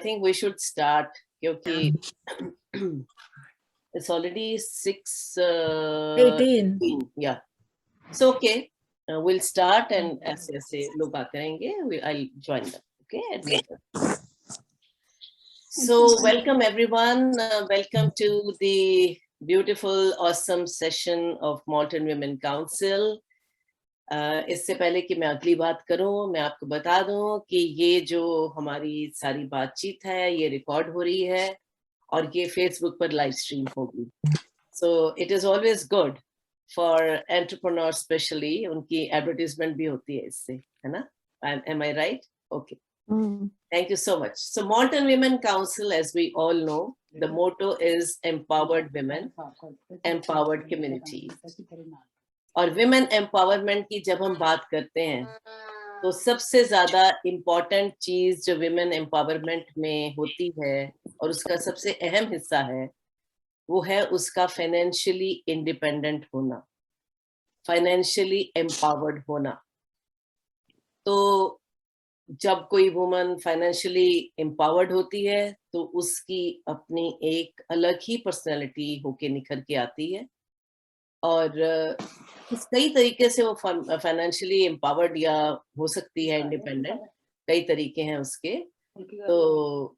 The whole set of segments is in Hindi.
think we should start क्योंकि it's already 6:18. Yeah. So okay, we'll start and ऐसे लोग आते रहेंगे. I'll join them. Okay. Later. So welcome everyone. Welcome to the beautiful, awesome session of Malton Women Council. इससे पहले कि मैं अगली बात करूं, मैं आपको बता दूं कि ये जो हमारी सारी बातचीत है ये रिकॉर्ड हो रही है और ये फेसबुक पर लाइव स्ट्रीम होगी. So it is always good for entrepreneurs, especially उनकी एडवर्टाइजमेंट भी होती है इससे, है ना? Am I right? Okay. Thank you so much. So Malton Women Council, as we all know, the motto is empowered women, empowered communities. और विमेन एम्पावरमेंट की जब हम बात करते हैं तो सबसे ज्यादा इम्पोर्टेंट चीज जो विमेन एम्पावरमेंट में होती है और उसका सबसे अहम हिस्सा है वो है उसका फाइनेंशियली इंडिपेंडेंट होना, फाइनेंशियली एम्पावर्ड होना. तो जब कोई वुमन फाइनेंशियली एम्पावर्ड होती है तो उसकी अपनी एक अलग ही पर्सनैलिटी होके निखर के आती है और कई तरीके से वो फाइनेंशियली एम्पावर्ड या हो सकती है इंडिपेंडेंट, कई तरीके हैं उसके. तो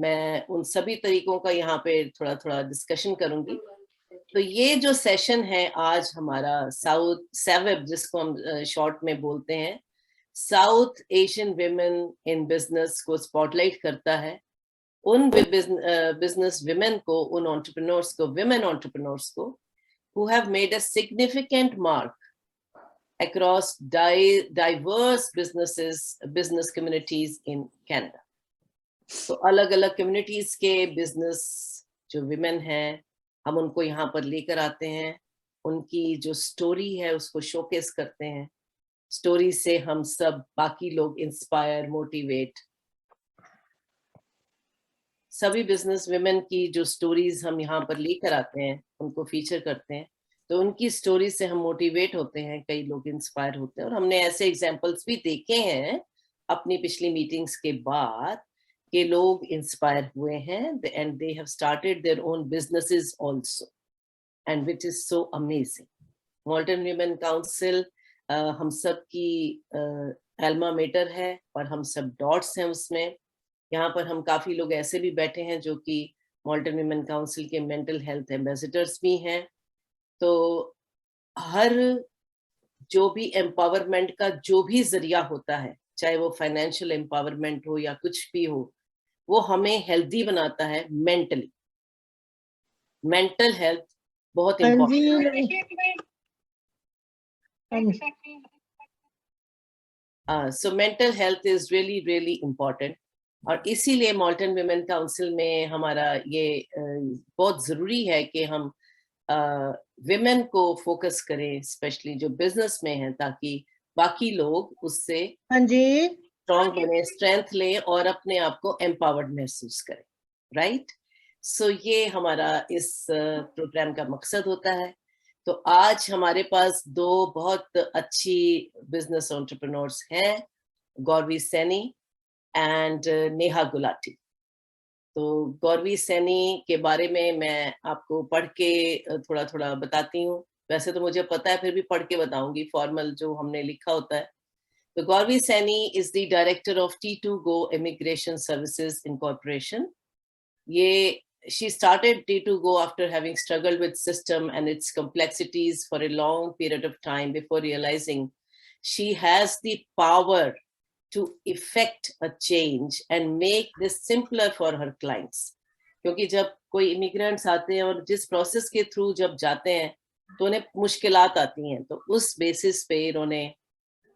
मैं उन सभी तरीकों का यहाँ पे थोड़ा थोड़ा डिस्कशन करूंगी. तो ये जो सेशन है आज हमारा साउथ सैवेब, जिसको हम शॉर्ट में बोलते हैं, south Asian women in business को स्पॉटलाइट करता है. उन बिजनेस विमेन को, उन एंटरप्रेन्योर्स को, विमेन एंटरप्रेन्योर्स को who have made a significant mark across diverse business communities in Canada. तो अलग-अलग communities के business जो women हैं, हम उनको यहाँ पर लेकर आते हैं, उनकी जो story है उसको showcase करते हैं. Story से हम सब बाकी लोग inspire, motivate. सभी बिजनेस विमेन की जो स्टोरीज हम यहाँ पर लेकर आते हैं उनको फीचर करते हैं, तो उनकी स्टोरी से हम मोटिवेट होते हैं, कई लोग इंस्पायर होते हैं. और हमने ऐसे एग्जांपल्स भी देखे हैं अपनी पिछली मीटिंग्स के बाद कि लोग इंस्पायर हुए हैं and they have started their own businesses also, and which is so amazing. मॉल्टन women council हम सब की एल्मा मेटर है और हम सब डॉट्स हैं उसमें. यहाँ पर हम काफी लोग ऐसे भी बैठे हैं जो कि मॉल्टन विमेन काउंसिल के मेंटल हेल्थ एम्बेसडर्स भी हैं. तो हर जो भी एम्पावरमेंट का जो भी जरिया होता है, चाहे वो फाइनेंशियल एम्पावरमेंट हो या कुछ भी हो, वो हमें हेल्दी बनाता है मेंटली. मेंटल हेल्थ बहुत important. So mental health is really really important. और इसीलिए मॉल्टन विमेन काउंसिल में हमारा ये बहुत जरूरी है कि हम विमेन को फोकस करें, स्पेशली जो बिजनेस में हैं, ताकि बाकी लोग उससे स्ट्रॉन्ग बने, स्ट्रेंथ लें और अपने आप को एम्पावर्ड महसूस करें. राइट. सो ये हमारा इस प्रोग्राम का मकसद होता है. तो आज हमारे पास दो बहुत अच्छी बिजनेस एंटरप्रेन्योर्स हैं, गौरवी सैनी एंड नेहा गुलाटी. तो गौरवी सैनी के बारे में मैं आपको पढ़ के थोड़ा थोड़ा बताती हूँ. वैसे तो मुझे पता है, फिर भी पढ़ के बताऊंगी फॉर्मल जो हमने लिखा होता है. तो Gauravi Saini is the director of T2Go immigration services incorporation. ये she started T2Go after having struggled with system and its complexities for a long period of time before realizing she has the power to effect a change and make this simpler for her clients. क्योंकि जब कोई इमिग्रेंट्स आते हैं और जिस प्रोसेस के थ्रू जब जाते हैं तो उन्हें मुश्किलात आती हैं, तो उस बेसिस पे इन्होंने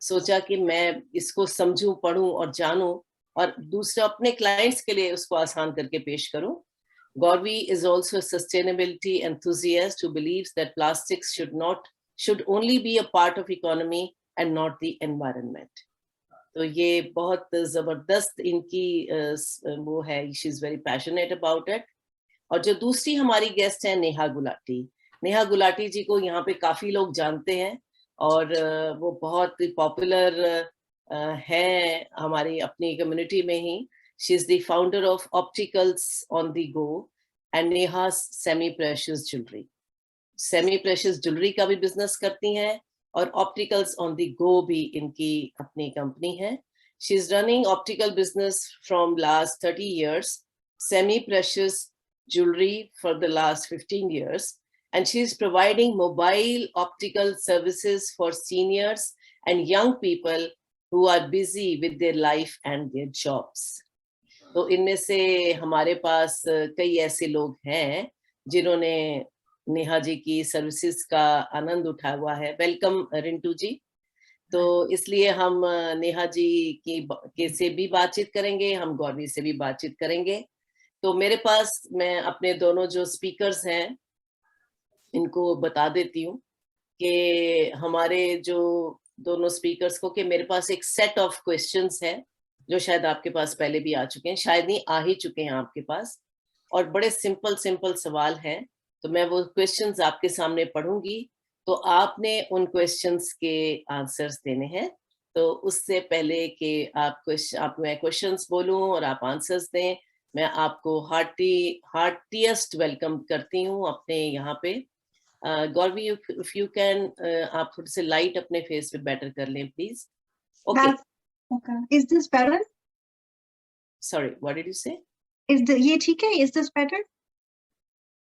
सोचा कि मैं इसको समझूं, पढ़ूं और जानूं और दूसरे अपने क्लाइंट्स के लिए उसको आसान करके पेश करूं. Gauravi is also a sustainability enthusiast who believes that plastics should only be a part of economy and not the environment. तो ये बहुत जबरदस्त इनकी वो है, she is very passionate about it. और जो दूसरी हमारी गेस्ट है नेहा गुलाटी. नेहा गुलाटी जी को यहाँ पे काफी लोग जानते हैं और वो बहुत पॉपुलर हैं हमारी अपनी कम्युनिटी में ही. She is the founder of Opticals on the Go and Neha's Semi Precious Jewelry. Semi Precious Jewelry का भी business करती हैं और Opticals on the Go भी इनकी अपनी company है. She is running optical business from last 30 years, Semi Precious Jewelry for the last 15 years, and she is providing mobile optical services for seniors and young people who are busy with their life and their jobs. तो इनमें से हमारे पास कई ऐसे लोग हैं जिन्होंने नेहा जी की सर्विसेज का आनंद उठाया हुआ है. वेलकम रिंटू जी. तो इसलिए हम नेहा जी की से भी बातचीत करेंगे, हम गौरवी से भी बातचीत करेंगे. तो मेरे पास मैं अपने दोनों जो स्पीकर्स हैं इनको बता देती हूँ कि हमारे जो दोनों स्पीकर्स को कि मेरे पास एक सेट ऑफ क्वेश्चंस है जो शायद आपके पास पहले भी आ चुके हैं, शायद नहीं आ ही चुके हैं आपके पास, और बड़े सिंपल सवाल हैं. तो मैं वो क्वेश्चंस आपके सामने पढ़ूंगी, तो आपने उन क्वेश्चंस के आंसर्स देने हैं. तो उससे पहले कि आप मैं क्वेश्चंस बोलूं और आप आंसर्स दें, मैं आपको हार्टीएस्ट वेलकम करती हूँ अपने यहाँ पे. गौरवी, इफ यू कैन, आप थोड़ी सी लाइट अपने फेस पे बेटर कर लें please. Okay. Okay. Is this better? Sorry, what did you say? ये ठीक है? Is this better?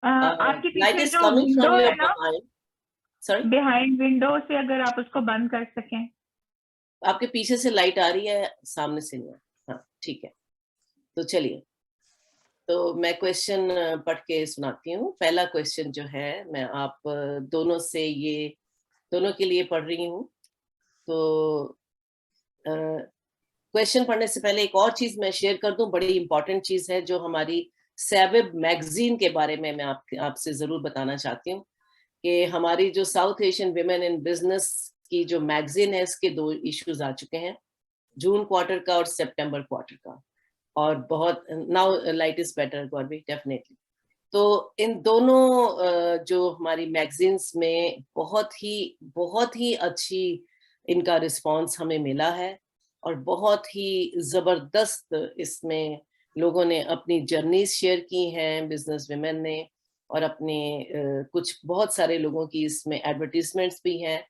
आपके Light पीछे is जो coming विंडो from your है ना, behind. Sorry? बिहाइंड विंडो से अगर आप उसको बंद कर सकें. आपके पीछे से लाइट आ रही है, सामने से नहीं. हाँ, ठीक है. तो चलिए, तो मैं क्वेश्चन पढ़ के सुनाती हूँ. पहला क्वेश्चन जो है मैं आप दोनों से ये दोनों के लिए पढ़ रही हूँ. तो क्वेश्चन पढ़ने से पहले एक और चीज मैं शेयर कर दूं, बड़ी इंपॉर्टेंट चीज है जो हमारी सैविब मैगजीन के बारे में मैं आपसे जरूर बताना चाहती हूँ कि हमारी जो south Asian women in business की जो मैगजीन है, इसके 2 इश्यूज आ चुके हैं, जून क्वार्टर का और सितंबर क्वार्टर का. और बहुत now light is better Gauravi, definitely. तो इन दोनों जो हमारी मैगजीन्स में बहुत ही अच्छी इनका रिस्पॉन्स हमें मिला है और बहुत ही जबरदस्त इसमें लोगों ने अपनी जर्नीज शेयर की हैं, बिजनेस विमेन ने, और अपने कुछ बहुत सारे लोगों की इसमें एडवर्टीजमेंट्स भी हैं.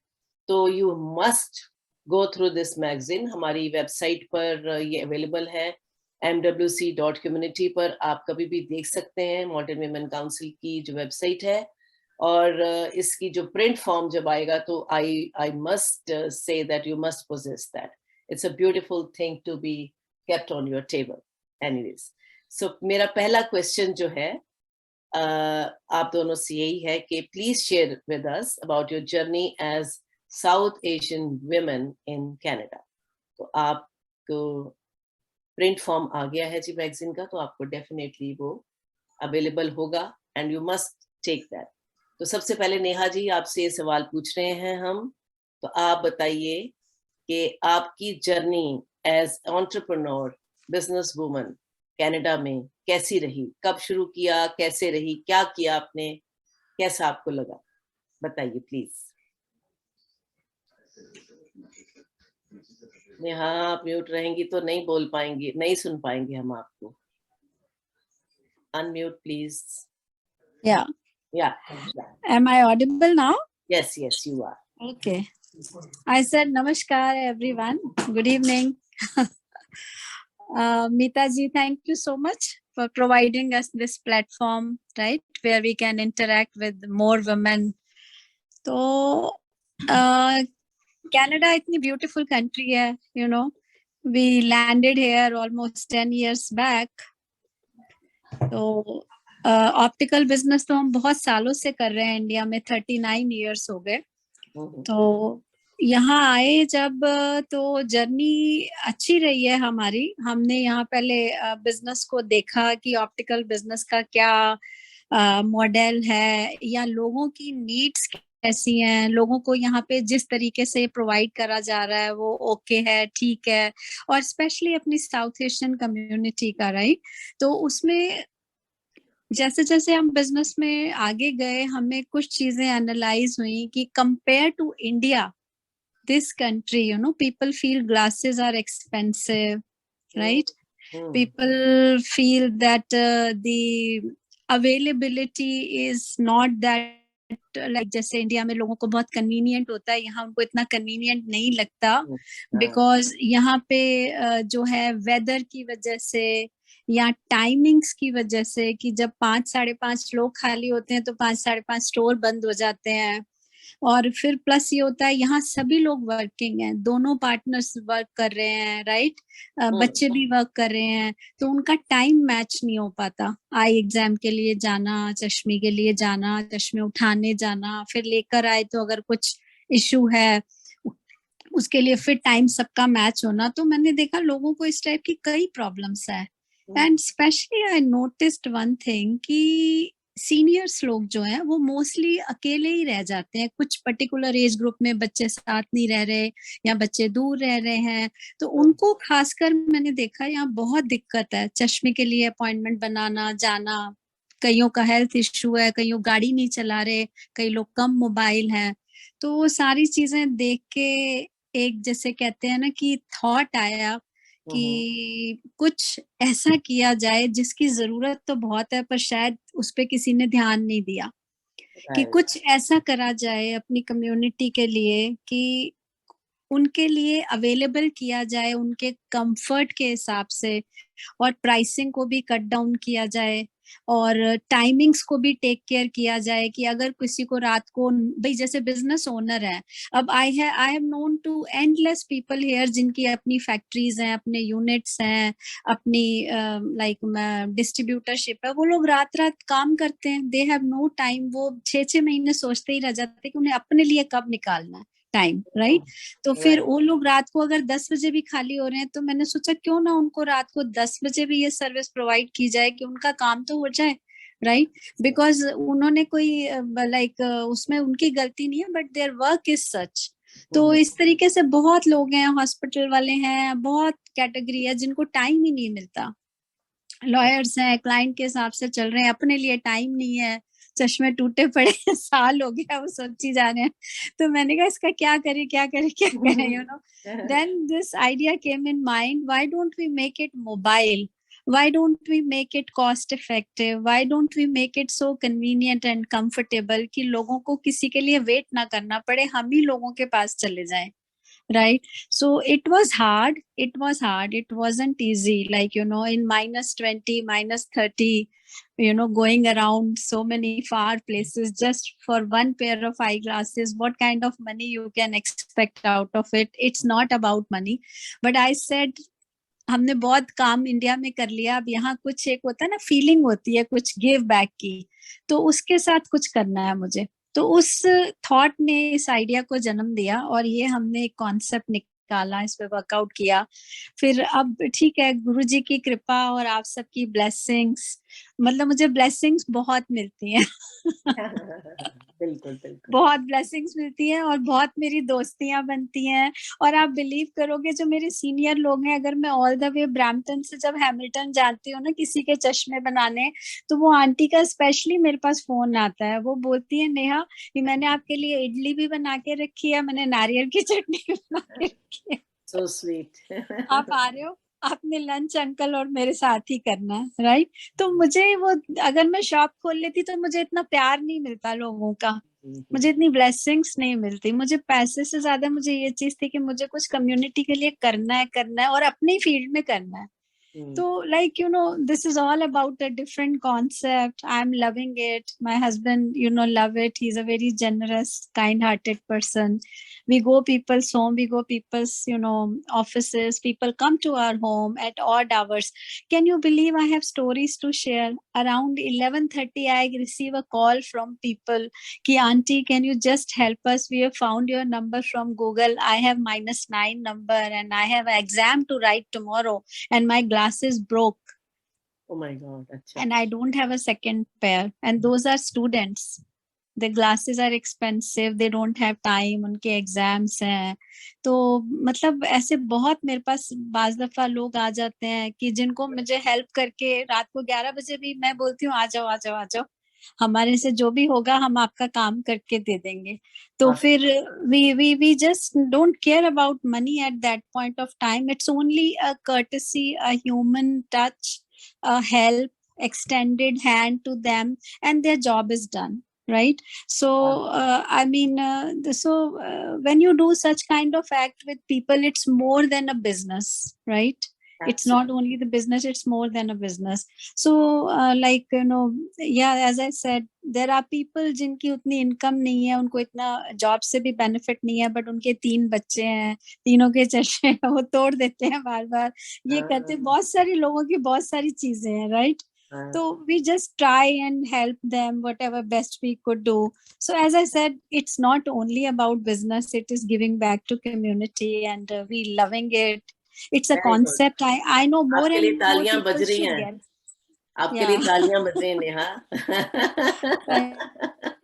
तो you must go through this magazine. हमारी वेबसाइट पर ये अवेलेबल है, mwc.community पर आप कभी भी देख सकते हैं, मॉल्टन विमेन काउंसिल की जो वेबसाइट है. और इसकी जो प्रिंट फॉर्म जब आएगा तो I must say that you must possess that. It's a beautiful thing to be kept on your table. Anyways, so मेरा पहला क्वेश्चन जो है आप दोनों से यही है कि please share with us about your journey as South Asian women in Canada. तो आपको प्रिंट फॉर्म आ गया है जी मैगजीन का, तो आपको डेफिनेटली वो अवेलेबल होगा and you must take that. तो सबसे पहले नेहा जी आपसे ये सवाल पूछ रहे हैं हम, तो आप बताइए कि आपकी journey as entrepreneur business woman Canada में कैसी रही, कब शुरू किया, कैसे रही, क्या किया आपने, कैसा आपको लगा, बताइए प्लीज. नेहा आप म्यूट रहेंगी तो नहीं बोल पाएंगी, नहीं सुन पाएंगे हम आपको. Unmute please. Yeah. Am I audible now? Yes, you are. Okay. I said namaskar everyone. Good evening. Meeta ji, thank you so much for providing us this platform, right, where we can interact with more women. So, Canada इतनी beautiful country है, you know. We landed here almost 10 years back. तो ऑप्टिकल बिजनेस तो हम बहुत सालों से कर रहे हैं इंडिया में, 39 इयर्स हो गए. तो यहाँ आए जब, तो जर्नी अच्छी रही है हमारी. हमने यहाँ पहले बिजनेस को देखा कि ऑप्टिकल बिजनेस का क्या मॉडल है या लोगों की नीड्स कैसी हैं, लोगों को यहाँ पे जिस तरीके से प्रोवाइड करा जा रहा है वो ओके है, ठीक है. और स्पेशली अपनी साउथ एशियन कम्युनिटी का, राइट. तो उसमें जैसे जैसे हम बिजनेस में आगे गए, हमें कुछ चीजें एनालाइज हुई कि compare to India, this country, you know, people feel glasses are expensive, right. People feel that the availability is not that like जैसे इंडिया में लोगों को बहुत कन्वीनियंट होता है, यहाँ उनको इतना कन्वीनियंट नहीं लगता, बिकॉज यहाँ पे जो है वेदर की वजह से या टाइमिंग्स की वजह से कि जब 5-5:30 लोग खाली होते हैं तो 5-5:30 स्टोर बंद हो जाते हैं। और फिर प्लस ये होता है यहाँ सभी लोग वर्किंग हैं, दोनों पार्टनर्स वर्क कर रहे हैं, राइट, बच्चे भी वर्क कर रहे हैं, तो उनका टाइम मैच नहीं हो पाता। आई एग्जाम के लिए जाना, चश्मे के लिए जाना, चश्मे उठाने जाना, फिर लेकर आए तो अगर कुछ इशू है उसके लिए फिर टाइम सबका मैच होना। तो मैंने देखा लोगों को इस टाइप की कई प्रॉब्लम्स है। And specially I noticed one thing कि सीनियर्स लोग जो हैं वो मोस्टली अकेले ही रह जाते हैं, कुछ पर्टिकुलर एज ग्रुप में बच्चे साथ नहीं रह रहे या बच्चे दूर रह रहे हैं, तो उनको खासकर मैंने देखा यहाँ बहुत दिक्कत है चश्मे के लिए अपॉइंटमेंट बनाना जाना। कईयों का हेल्थ इश्यू है, कईयों गाड़ी नहीं चला रहे, कई लोग कम मोबाइल हैं। तो वो सारी चीजें देख के एक जैसे कहते हैं ना कि थॉट आया कि कुछ ऐसा किया जाए जिसकी जरूरत तो बहुत है पर शायद उस पे किसी ने ध्यान नहीं दिया, कि कुछ ऐसा करा जाए अपनी कम्युनिटी के लिए कि उनके लिए अवेलेबल किया जाए उनके कंफर्ट के हिसाब से, और प्राइसिंग को भी कट डाउन किया जाए और टाइमिंग्स को भी टेक केयर किया जाए कि अगर किसी को रात को, भाई जैसे बिजनेस ओनर है, अब I have known to endless people here जिनकी अपनी फैक्ट्रीज हैं, अपने यूनिट्स हैं, अपनी लाइक डिस्ट्रीब्यूटरशिप है, वो लोग रात रात काम करते हैं, दे हैव नो टाइम, वो 6-6 महीने सोचते ही रह जाते हैं कि उन्हें अपने लिए कब निकालना है टाइम, राइट। तो फिर वो लोग रात को अगर 10 बजे भी खाली हो रहे हैं तो मैंने सोचा क्यों ना उनको रात को 10 बजे भी ये सर्विस प्रोवाइड की जाए कि उनका काम तो हो जाए, राइट, बिकॉज उन्होंने कोई लाइक उसमें उनकी गलती नहीं है, but their work is such. तो इस तरीके से बहुत लोग हैं, हॉस्पिटल वाले हैं, बहुत कैटेगरी है जिनको टाइम ही नहीं मिलता, लॉयर्स हैं, क्लाइंट के हिसाब से चल रहे हैं, अपने लिए टाइम नहीं है, चश्मे टूटे पड़े साल हो गया वो सोची जा रहे हैं। तो मैंने कहा इसका क्या करें क्या करें क्या करें, you know. Then this idea came in mind, why don't we make it mobile, why don't we make it cost effective, why don't we make it so convenient and comfortable कि लोगों को किसी के लिए वेट ना करना पड़े, हम ही लोगों के पास चले जाएं, right? So it was hard, it wasn't easy, like, you know, in -20, -30, you know, going around so many far places just for one pair of eyeglasses, what kind of money you can expect out of it? It's not about money, but I said हमने बहुत काम इंडिया में कर लिया, अब यहाँ कुछ एक होता है ना, फीलिंग होती है कुछ गिव बैक की, तो उसके साथ कुछ करना है मुझे। तो उस थॉट ने इस आइडिया को जन्म दिया और ये हमने एक कॉन्सेप्ट निकाला, इस पे वर्कआउट किया। फिर अब ठीक है, गुरुजी की कृपा और आप सबकी ब्लेसिंग्स, मतलब मुझे ब्लेसिंग्स बहुत मिलती हैं बिल्कुल बिल्कुल बहुत ब्लेसिंग्स मिलती हैं और बहुत मेरी दोस्तियां बनती हैं। और आप बिलीव करोगे जो मेरे सीनियर लोग हैं, अगर मैं ऑल द वे ब्रैम्पटन से जब हैमिल्टन जाती हूँ ना किसी के चश्मे बनाने, तो वो आंटी का स्पेशली मेरे पास फोन आता है, वो बोलती है नेहा कि मैंने आपके लिए इडली भी बना के रखी है, मैंने नारियल की चटनी भी बना के रखी है, सो स्वीट आप आ रहे हो, आपने लंच अंकल और मेरे साथ ही करना है, राइट। तो मुझे वो, अगर मैं शॉप खोल लेती तो मुझे इतना प्यार नहीं मिलता लोगों का, मुझे इतनी ब्लेसिंग्स नहीं मिलती, मुझे पैसे से ज्यादा मुझे ये चीज थी कि मुझे कुछ कम्युनिटी के लिए करना है और अपने फील्ड में करना है। So, like, you know, this is all about a different concept. I'm loving it. My husband, you know, love it. He's a very generous, kind-hearted person. We go people's home, we go people's, you know, offices. People come to our home at odd hours. Can you believe I have stories to share? Around 11:30, I receive a call from people. Ki, auntie, can you just help us? We have found your number from Google. I have -9 number and I have an exam to write tomorrow. And my glasses broke. Oh my God, अच्छा. And I don't have a second pair. And those are students. The glasses are expensive. They don't have time. उनके एग्जाम्स हैं. तो मतलब ऐसे बहुत मेरे पास बाज दफा लोग आ जाते हैं कि जिनको मुझे हेल्प करके रात को 11 बजे भी मैं बोलती हूँ आ जाओ आ जाओ आ जाओ, हमारे से जो भी होगा हम आपका काम करके दे देंगे। तो हाँ। फिर we just don't care about money at that point of time. It's only a courtesy, a human touch, a help, extended hand to them, and their job is done, right? So I mean, when you do such kind of act with people, it's more than a business, right? It's not only the business, it's more than a business. So like, you know, yeah, as I said, there are people जिनकी उतनी इनकम नहीं है, उनको इतना जॉब से भी बेनिफिट नहीं है, बट उनके 3 बच्चे हैं, तीनों के चश्मे वो तोड़ देते हैं बार बार, ये करते हैं, बहुत सारे लोगों की बहुत सारी चीजें हैं, right? So we just try and help them whatever best we could do. So as I said, it's not only about business, it is giving back to community, and we loving it. It's a Very good. concept. I know more आपके and लिए more तालियां people बज रही should हैं। get. आपके Yeah. लिए तालियां बज रही हैं Neha.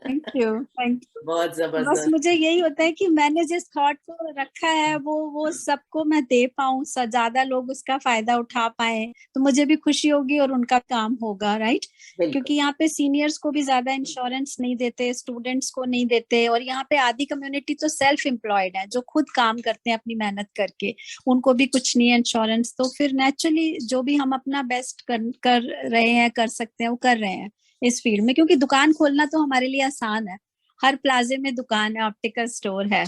Thank you. Thank you. बहुत बस जबरदस्त। मुझे यही होता है कि मैंने जिस थॉट को रखा है वो सबको मैं दे पाऊं, ज्यादा लोग उसका फायदा उठा पाए, तो मुझे भी खुशी होगी और उनका काम होगा, राइट? क्योंकि यहाँ पे सीनियर्स को भी ज्यादा इंश्योरेंस नहीं देते, स्टूडेंट्स को नहीं देते, और यहाँ पे आधी कम्युनिटी तो सेल्फ एम्प्लॉयड है, जो खुद काम करते हैं अपनी मेहनत करके, उनको भी कुछ नहीं है इंश्योरेंस। तो फिर नेचुरली जो भी हम अपना बेस्ट कर रहे हैं, कर सकते हैं, वो कर रहे हैं इस फील्ड में, क्योंकि दुकान खोलना तो हमारे लिए आसान है, हर प्लाजे में दुकान है, ऑप्टिकल स्टोर है,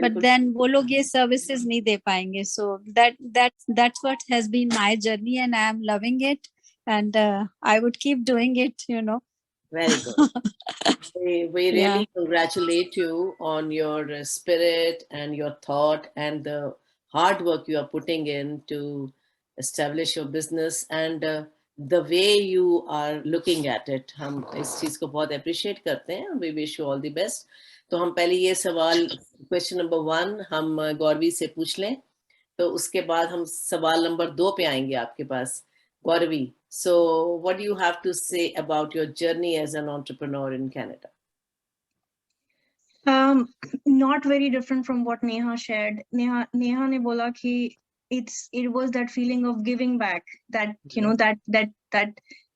बट देन वो लोग ये सर्विसेज नहीं दे पाएंगे। सो that's what has been my journey, and I am loving it, and I would keep doing it, you know. Very good. We really congratulate you on your spirit and your thought and the hard work you are putting in to establish your business, and the way you are looking at it. हम इस चीज को बहुत appreciate करते हैं। We wish you all the best. तो हम पहले ये सवाल, क्वेश्चन नंबर 1 हम गौरवी से पूछ लें, तो उसके बाद हम सवाल नंबर 2 पे आएंगे आपके पास। Gauravi, so what do you have to say about your journey as an entrepreneur in Canada? Not very different from what Neha shared. Neha ne bola ki it was that feeling of giving back that, you know, that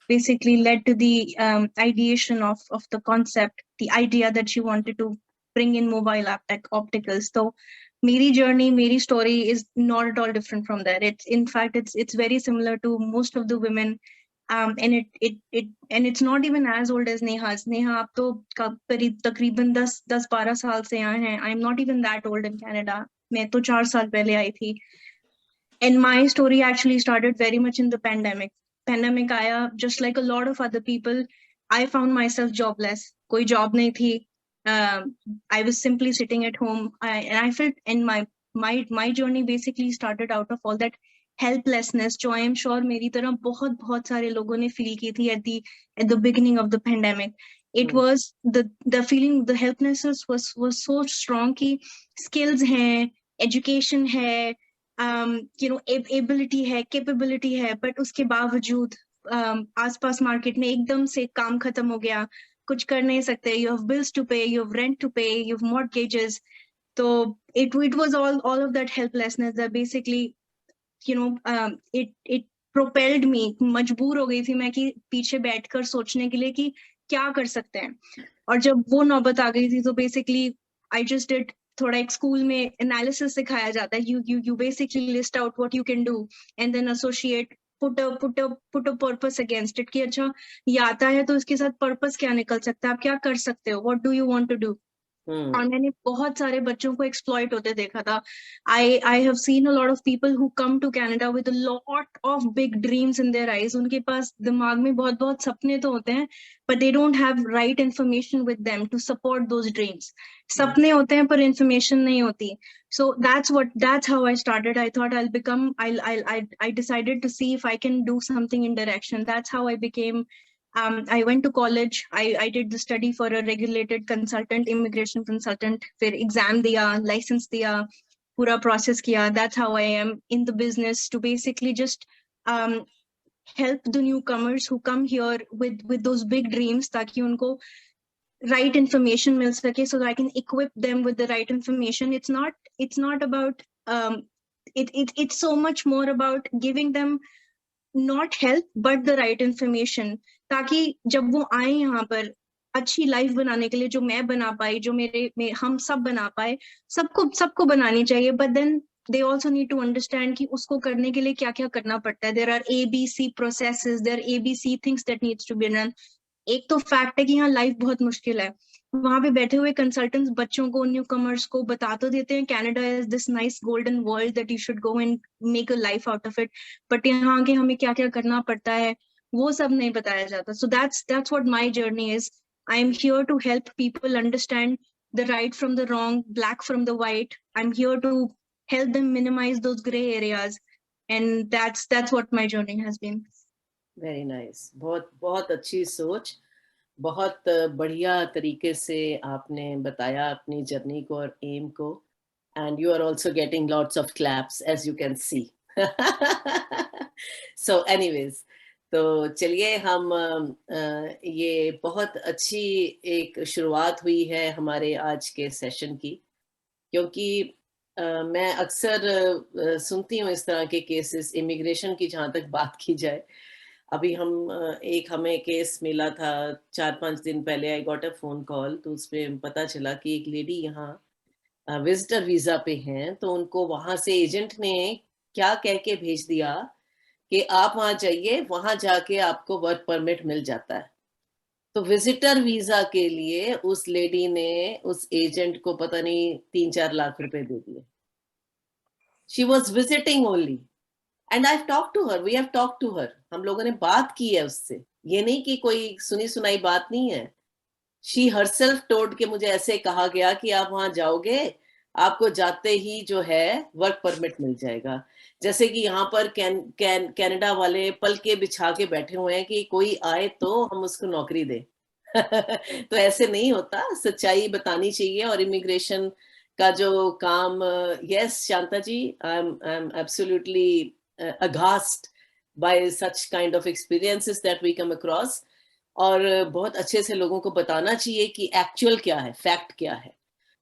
basically led to the ideation of the concept, the idea that she wanted to bring in mobile opticals. So Meri journey, Meri story is not at all different from that. In fact, it's very similar to most of the women. And it's not even as old as Neha's. Neha आप तो तकरीबन 10-12 साल से यहाँ हैं. I'm not even that old in Canada. मैं तो 4 साल पहले आई थी. And my story actually started very much in the pandemic. Pandemic आया, just like a lot of other people, I found myself jobless. कोई job नहीं थी. I was simply sitting at home. And I felt, and my journey basically started out of all that helplessness, जो I am sure मेरी तरह बहुत सारे लोगों ने feel की थी at the beginning of the pandemic. It was the feeling, the helplessness was so strong कि skills हैं, education है, you know, ability है, capability है, but उसके बावजूद आसपास market में एकदम से काम खत्म हो गया, कुछ कर नहीं सकते, you have bills to pay, you have rent to pay, you have mortgages. So it was all of that helplessness that basically, you know, it propelled me. मजबूर हो गई थी मैं कि पीछे बैठकर सोचने के लिए कि क्या कर सकते हैं. और जब वो नौबत आ गई थी तो basically I just did, थोड़ा एक स्कूल में analysis सिखाया जाता है. You basically list out what you can do and then associate, put a purpose against it कि अच्छा ये आता है तो इसके साथ purpose क्या निकल सकता है, आप क्या कर सकते हो, what do you want to do. और मैंने बहुत सारे बच्चों को exploit होते देखा था. I have seen a lot of people who come to Canada with a lot of big dreams in their eyes. उनके पास दिमाग में बहुत सपने तो होते हैं, but they don't have right information with them to support those dreams. सपने होते हैं पर information नहीं होती. So that's how I started. I thought I decided to see if I can do something in direction. That's how I became. I went to college. I did the study for a regulated consultant, immigration consultant. फिर exam दिया, license दिया, पूरा process किया. That's how I am in the business, to basically just help the newcomers who come here with those big dreams, ताकि उनको right information मिल सके, so that I can equip them with the right information. It's not about it's so much more about giving them not help but the right information, ताकि जब वो आए यहाँ पर अच्छी लाइफ बनाने के लिए, जो मैं बना पाई, जो हम सब बना पाए, सबको बनानी चाहिए, but then they also need to understand कि उसको करने के लिए क्या क्या करना पड़ता है. There are ABC processes, there are ABC things that needs to be done. एक तो फैक्ट है कि यहाँ लाइफ बहुत मुश्किल है. वहां पे बैठे हुए कंसल्टेंट्स बच्चों को, न्यू कमर्स को बता तो देते हैं Canada is this nice golden world that you should go and make a life out of it, but यहाँ आके हमें क्या क्या करना पड़ता है वो सब नहीं बताया जाता. So that's what my journey is. I am here to help people understand the right from the wrong, black from the white. I'm here to help them minimize those gray areas, and that's what my journey has been. Very nice. बहुत बहुत अच्छी सोच, बहुत बढ़िया तरीके से आपने बताया अपनी जर्नी को और एम को, and you are also getting lots of claps as you can see. So anyways, तो चलिए हम ये बहुत अच्छी एक शुरुआत हुई है हमारे आज के सेशन की, क्योंकि मैं अक्सर सुनती हूँ इस तरह के केसेस, इमिग्रेशन की जहाँ तक बात की जाए. अभी हमें केस मिला था 4-5 दिन पहले. I got a phone call, तो उसमें पता चला कि एक लेडी यहाँ विजिटर वीजा पे हैं, तो उनको वहां से एजेंट ने क्या कह के भेज दिया कि आप वहां जाइए, वहां जाके आपको वर्क परमिट मिल जाता है. तो विजिटर वीजा के लिए उस लेडी ने उस एजेंट को पता नहीं 3-4 लाख रुपए दे दिए. She was visiting only, and I talk to her, we have talk to her. हम लोगों ने बात की है उससे, ये नहीं कि कोई सुनी सुनाई बात नहीं है. शी हरसेल्फ टोल्ड के मुझे ऐसे कहा गया कि आप वहां जाओगे, आपको जाते ही जो है वर्क परमिट मिल जाएगा. जैसे कि यहाँ पर कनाडा वाले पल के बिछा के बैठे हुए हैं कि कोई आए तो हम उसको नौकरी दें. तो ऐसे नहीं होता, सच्चाई बतानी चाहिए. और इमिग्रेशन का जो काम, yes Shanta ji, I am absolutely aghast by such kind of experiences that we come across. और बहुत अच्छे से लोगों को बताना चाहिए कि एक्चुअल क्या है, फैक्ट क्या है.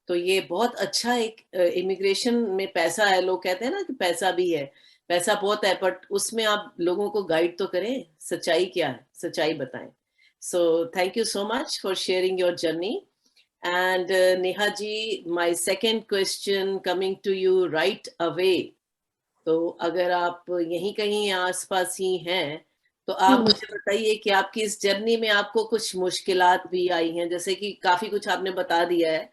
तो ये बहुत अच्छा एक इमिग्रेशन में पैसा है. लोग कहते हैं ना कि पैसा भी है, पैसा बहुत है, बट उसमें आप लोगों को गाइड तो करें, सच्चाई क्या है, सच्चाई बताएं. So thank you so much for sharing your journey. And Neha ji, my second question coming to you right away. तो अगर आप यहीं कहीं आसपास ही हैं, तो आप मुझे बताइए कि आपकी इस जर्नी में आपको कुछ मुश्किलात भी आई हैं. जैसे कि काफी कुछ आपने बता दिया है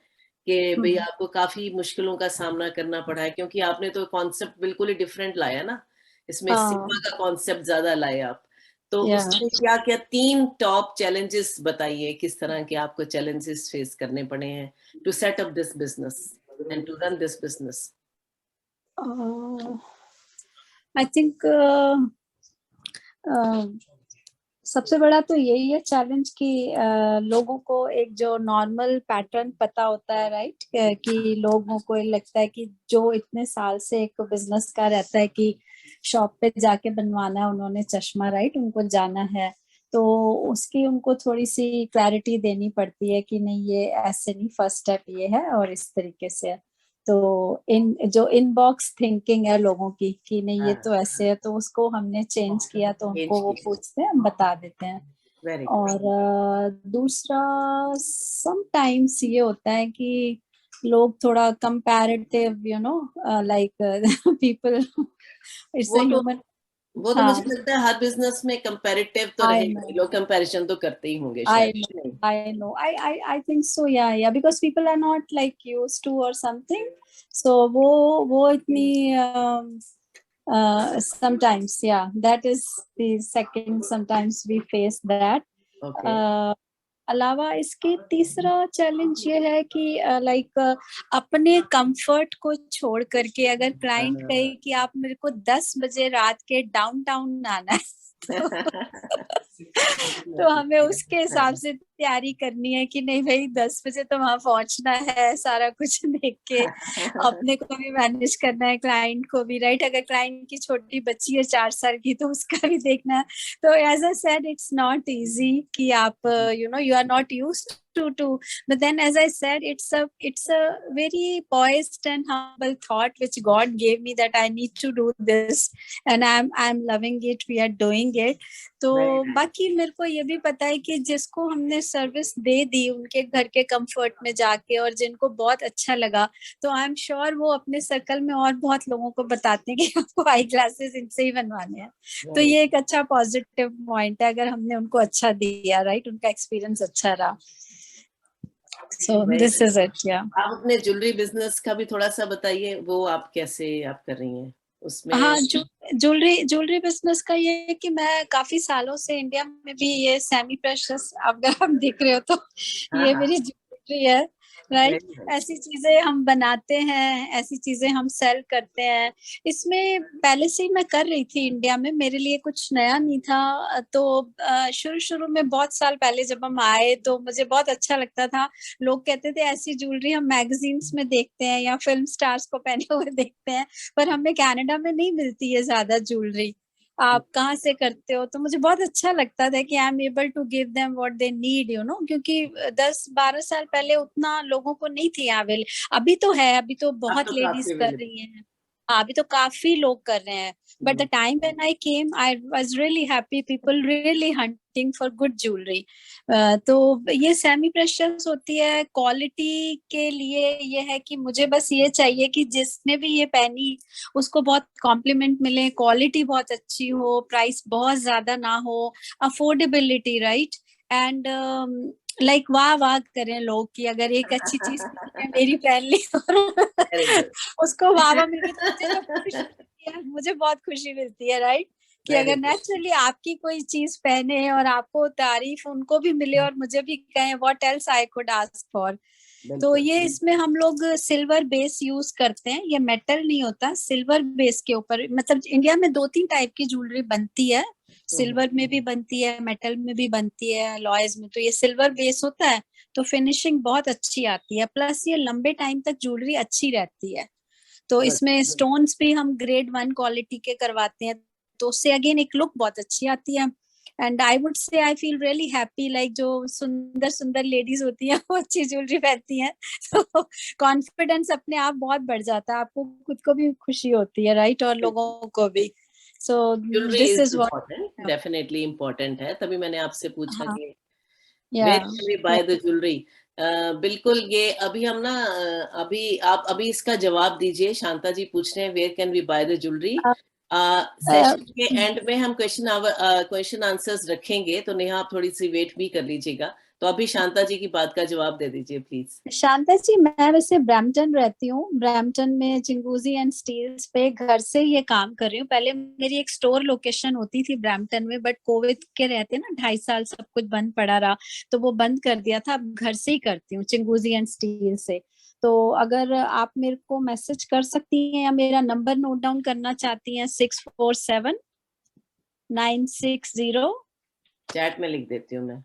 कि भाई आपको काफी मुश्किलों का सामना करना पड़ा है, क्योंकि आपने तो कॉन्सेप्ट बिल्कुल ही डिफरेंट लाया ना, इसमें सिग्मा का कॉन्सेप्ट ज्यादा लाए आप. तो उसमें क्या क्या 3 टॉप चैलेंजेस बताइए, किस तरह के आपको चैलेंजेस फेस करने पड़े हैं to set up this business and to run this business. I think सबसे बड़ा तो यही है चैलेंज कि लोगों को एक जो नॉर्मल पैटर्न पता होता है, राइट, कि लोगों को लगता है कि जो इतने साल से एक बिजनेस का रहता है कि शॉप पे जाके बनवाना है उन्होंने चश्मा, राइट, उनको जाना है, तो उसकी उनको थोड़ी सी क्लैरिटी देनी पड़ती है कि नहीं ये ऐसे नहीं, फर्स्ट स्टेप ये है और इस तरीके से है. तो जो इनबॉक्स थिंकिंग है लोगों की कि नहीं ये तो ऐसे है, तो उसको हमने चेंज किया, तो उनको वो पूछते हैं, हम बता देते हैं. और दूसरा समटाइम्स ये होता है कि लोग थोड़ा comparative, you know, like people, it's a human. वो तो मुझे लगता है हर बिजनेस में कंपैरेटिव तो रहेगा, लोग कंपैरिजन तो करते ही होंगे शायद. I think so, yeah, because people are not like used to or something, so वो इतनी sometimes, yeah, that is the second, sometimes we face that. अलावा इसके तीसरा चैलेंज ये है कि लाइक अपने कंफर्ट को छोड़ करके अगर क्लाइंट कहे कि आप मेरे को 10 बजे रात के डाउनटाउन आना है, तो हमें उसके हिसाब से तैयारी करनी है कि नहीं भाई 10 बजे तो वहां पहुंचना है, सारा कुछ देख के अपने को भी मैनेज करना है, क्लाइंट को भी, राइट. अगर क्लाइंट की छोटी बच्ची है 4 साल की तो उसका भी देखना है. तो as I said it's not easy कि आप you know, you are not used to but then as I said, it's a very poised and humble thought which God gave me that I need to do this, and I'm loving it, we are doing it. तो बाकी मेरे को ये भी पता है कि जिसको हमने सर्विस दे दी उनके घर के कंफर्ट में जाके और जिनको बहुत अच्छा लगा, तो आई एम श्योर वो अपने सर्कल में और बहुत लोगों को बताते हैं कि आपको आई ग्लासेस इनसे ही बनवाने हैं। तो ये एक अच्छा पॉजिटिव पॉइंट है अगर हमने उनको अच्छा दिया, राइट, उनका एक्सपीरियंस अच्छा रहा। So this is it. या आप अपने ज्वेलरी बिजनेस का भी थोड़ा सा बताइए, वो आप कैसे आप कर रही हैं उसमें? हाँ, ज्वेलरी बिजनेस का ये है कि मैं काफी सालों से इंडिया में भी ये सेमी प्रेशियस, अगर आप देख रहे हो तो ये मेरी ज्वेलरी है, राइट। ऐसी चीजें हम बनाते हैं, ऐसी चीजें हम सेल करते हैं। इसमें पहले से ही मैं कर रही थी इंडिया में, मेरे लिए कुछ नया नहीं था। तो शुरू में बहुत साल पहले जब हम आए तो मुझे बहुत अच्छा लगता था। लोग कहते थे ऐसी ज्वेलरी हम मैगजीन्स में देखते हैं या फिल्म स्टार्स को पहने हुए देखते हैं, पर हमें कनाडा में नहीं मिलती है ज्यादा ज्वेलरी। आप कहाँ से करते हो? तो मुझे बहुत अच्छा लगता था कि I am able to give them what they need, you know, क्योंकि 10-12 साल पहले उतना लोगों को नहीं थी अवेलेबल। अभी तो है, अभी तो बहुत लेडीज कर रही हैं। हाँ, अभी तो काफी लोग कर रहे हैं। But the time when I came I was really happy, people really hunting for good jewellery. तो ये सेमी प्रेशियस होती है। क्वालिटी के लिए ये है कि मुझे बस ये चाहिए कि जिसने भी ये पहनी उसको बहुत कॉम्प्लीमेंट मिले, क्वालिटी बहुत अच्छी हो, प्राइस बहुत ज्यादा ना हो, अफोर्डेबिलिटी, राइट। एंड लाइक वाह वाह करें लोग कि अगर एक अच्छी चीज मेरी पहन ली और उसको वाह वाह मिल गई, मुझे बहुत खुशी मिलती है, राइट। कि अगर नेचुरली आपकी कोई चीज पहने और आपको तारीफ उनको भी मिले और मुझे भी कहें, what else I could ask for. तो ये इसमें हम लोग सिल्वर बेस यूज करते हैं, ये मेटल नहीं होता, सिल्वर बेस के ऊपर। मतलब इंडिया में 2-3 टाइप की ज्वेलरी बनती है, सिल्वर में भी बनती है, मेटल में भी बनती है, लॉयज में। तो ये सिल्वर बेस होता है तो फिनिशिंग बहुत अच्छी आती है, प्लस ये लंबे टाइम तक ज्वेलरी अच्छी रहती है। तो इसमें स्टोन्स भी हम ग्रेड 1 क्वालिटी के करवाते हैं, तो उससे अगेन एक लुक बहुत अच्छी आती है। And I would say I feel really happy, like जो सुंदर सुंदर लेडीज होती हैं वो अच्छी ज्वेलरी पहनती हैं, तो कॉन्फिडेंस अपने आप बहुत बढ़ जाता है, आपको खुद को भी खुशी होती है, राइट, और लोगों को भी। So this is what definitely important है, तभी मैंने आपसे पूछा कि या where can we buy the jewelry? बिल्कुल, ये अभी हम ना अभी इसका जवाब दीजिए। शांता जी पूछ रहे हैं where can we buy the jewellery. Session के एंड में हम क्वेश्चन आंसर्स रखेंगे, तो नेहा आप थोड़ी सी वेट भी कर लीजिएगा। तो अभी शांता जी की बात का जवाब दे दीजिए प्लीज। शांता जी, मैं वैसे ब्रैम्पटन रहती हूँ, ब्रैम्पटन में चिंगूजी एंड स्टील्स पे घर से ये काम कर रही हूँ। पहले मेरी एक स्टोर लोकेशन होती थी ब्रैम्पटन में, बट कोविड के रहते ना 2.5 साल सब कुछ बंद पड़ा रहा, तो वो बंद कर दिया था। अब घर से ही करती हूँ, चिंगूजी एंड स्टील से। तो अगर आप मेरे को मैसेज कर सकती हैं या मेरा नंबर नोट डाउन करना चाहती हैं, 647-960, चैट में लिख देती हूँ मैं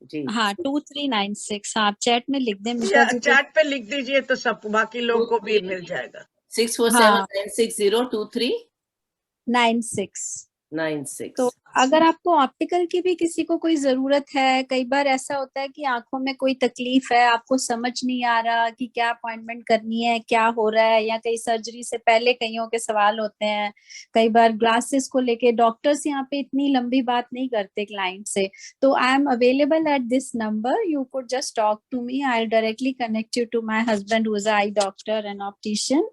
जी। हाँ 2396, आप चैट में लिख दें। चैट पे लिख दीजिए तो सब बाकी लोग को भी मिल जाएगा। 647-960-2396। तो अगर आपको ऑप्टिकल की भी किसी को कोई जरूरत है, कई बार ऐसा होता है कि आंखों में कोई तकलीफ है, आपको समझ नहीं आ रहा कि क्या अपॉइंटमेंट करनी है, क्या हो रहा है, या कई सर्जरी से पहले कईयों के सवाल होते हैं। कई बार ग्लासेस को लेके डॉक्टर्स यहाँ पे इतनी लंबी बात नहीं करते क्लाइंट से। तो I am available at this number, you could just talk to me, I will directly connect you to my husband who is eye doctor and optician.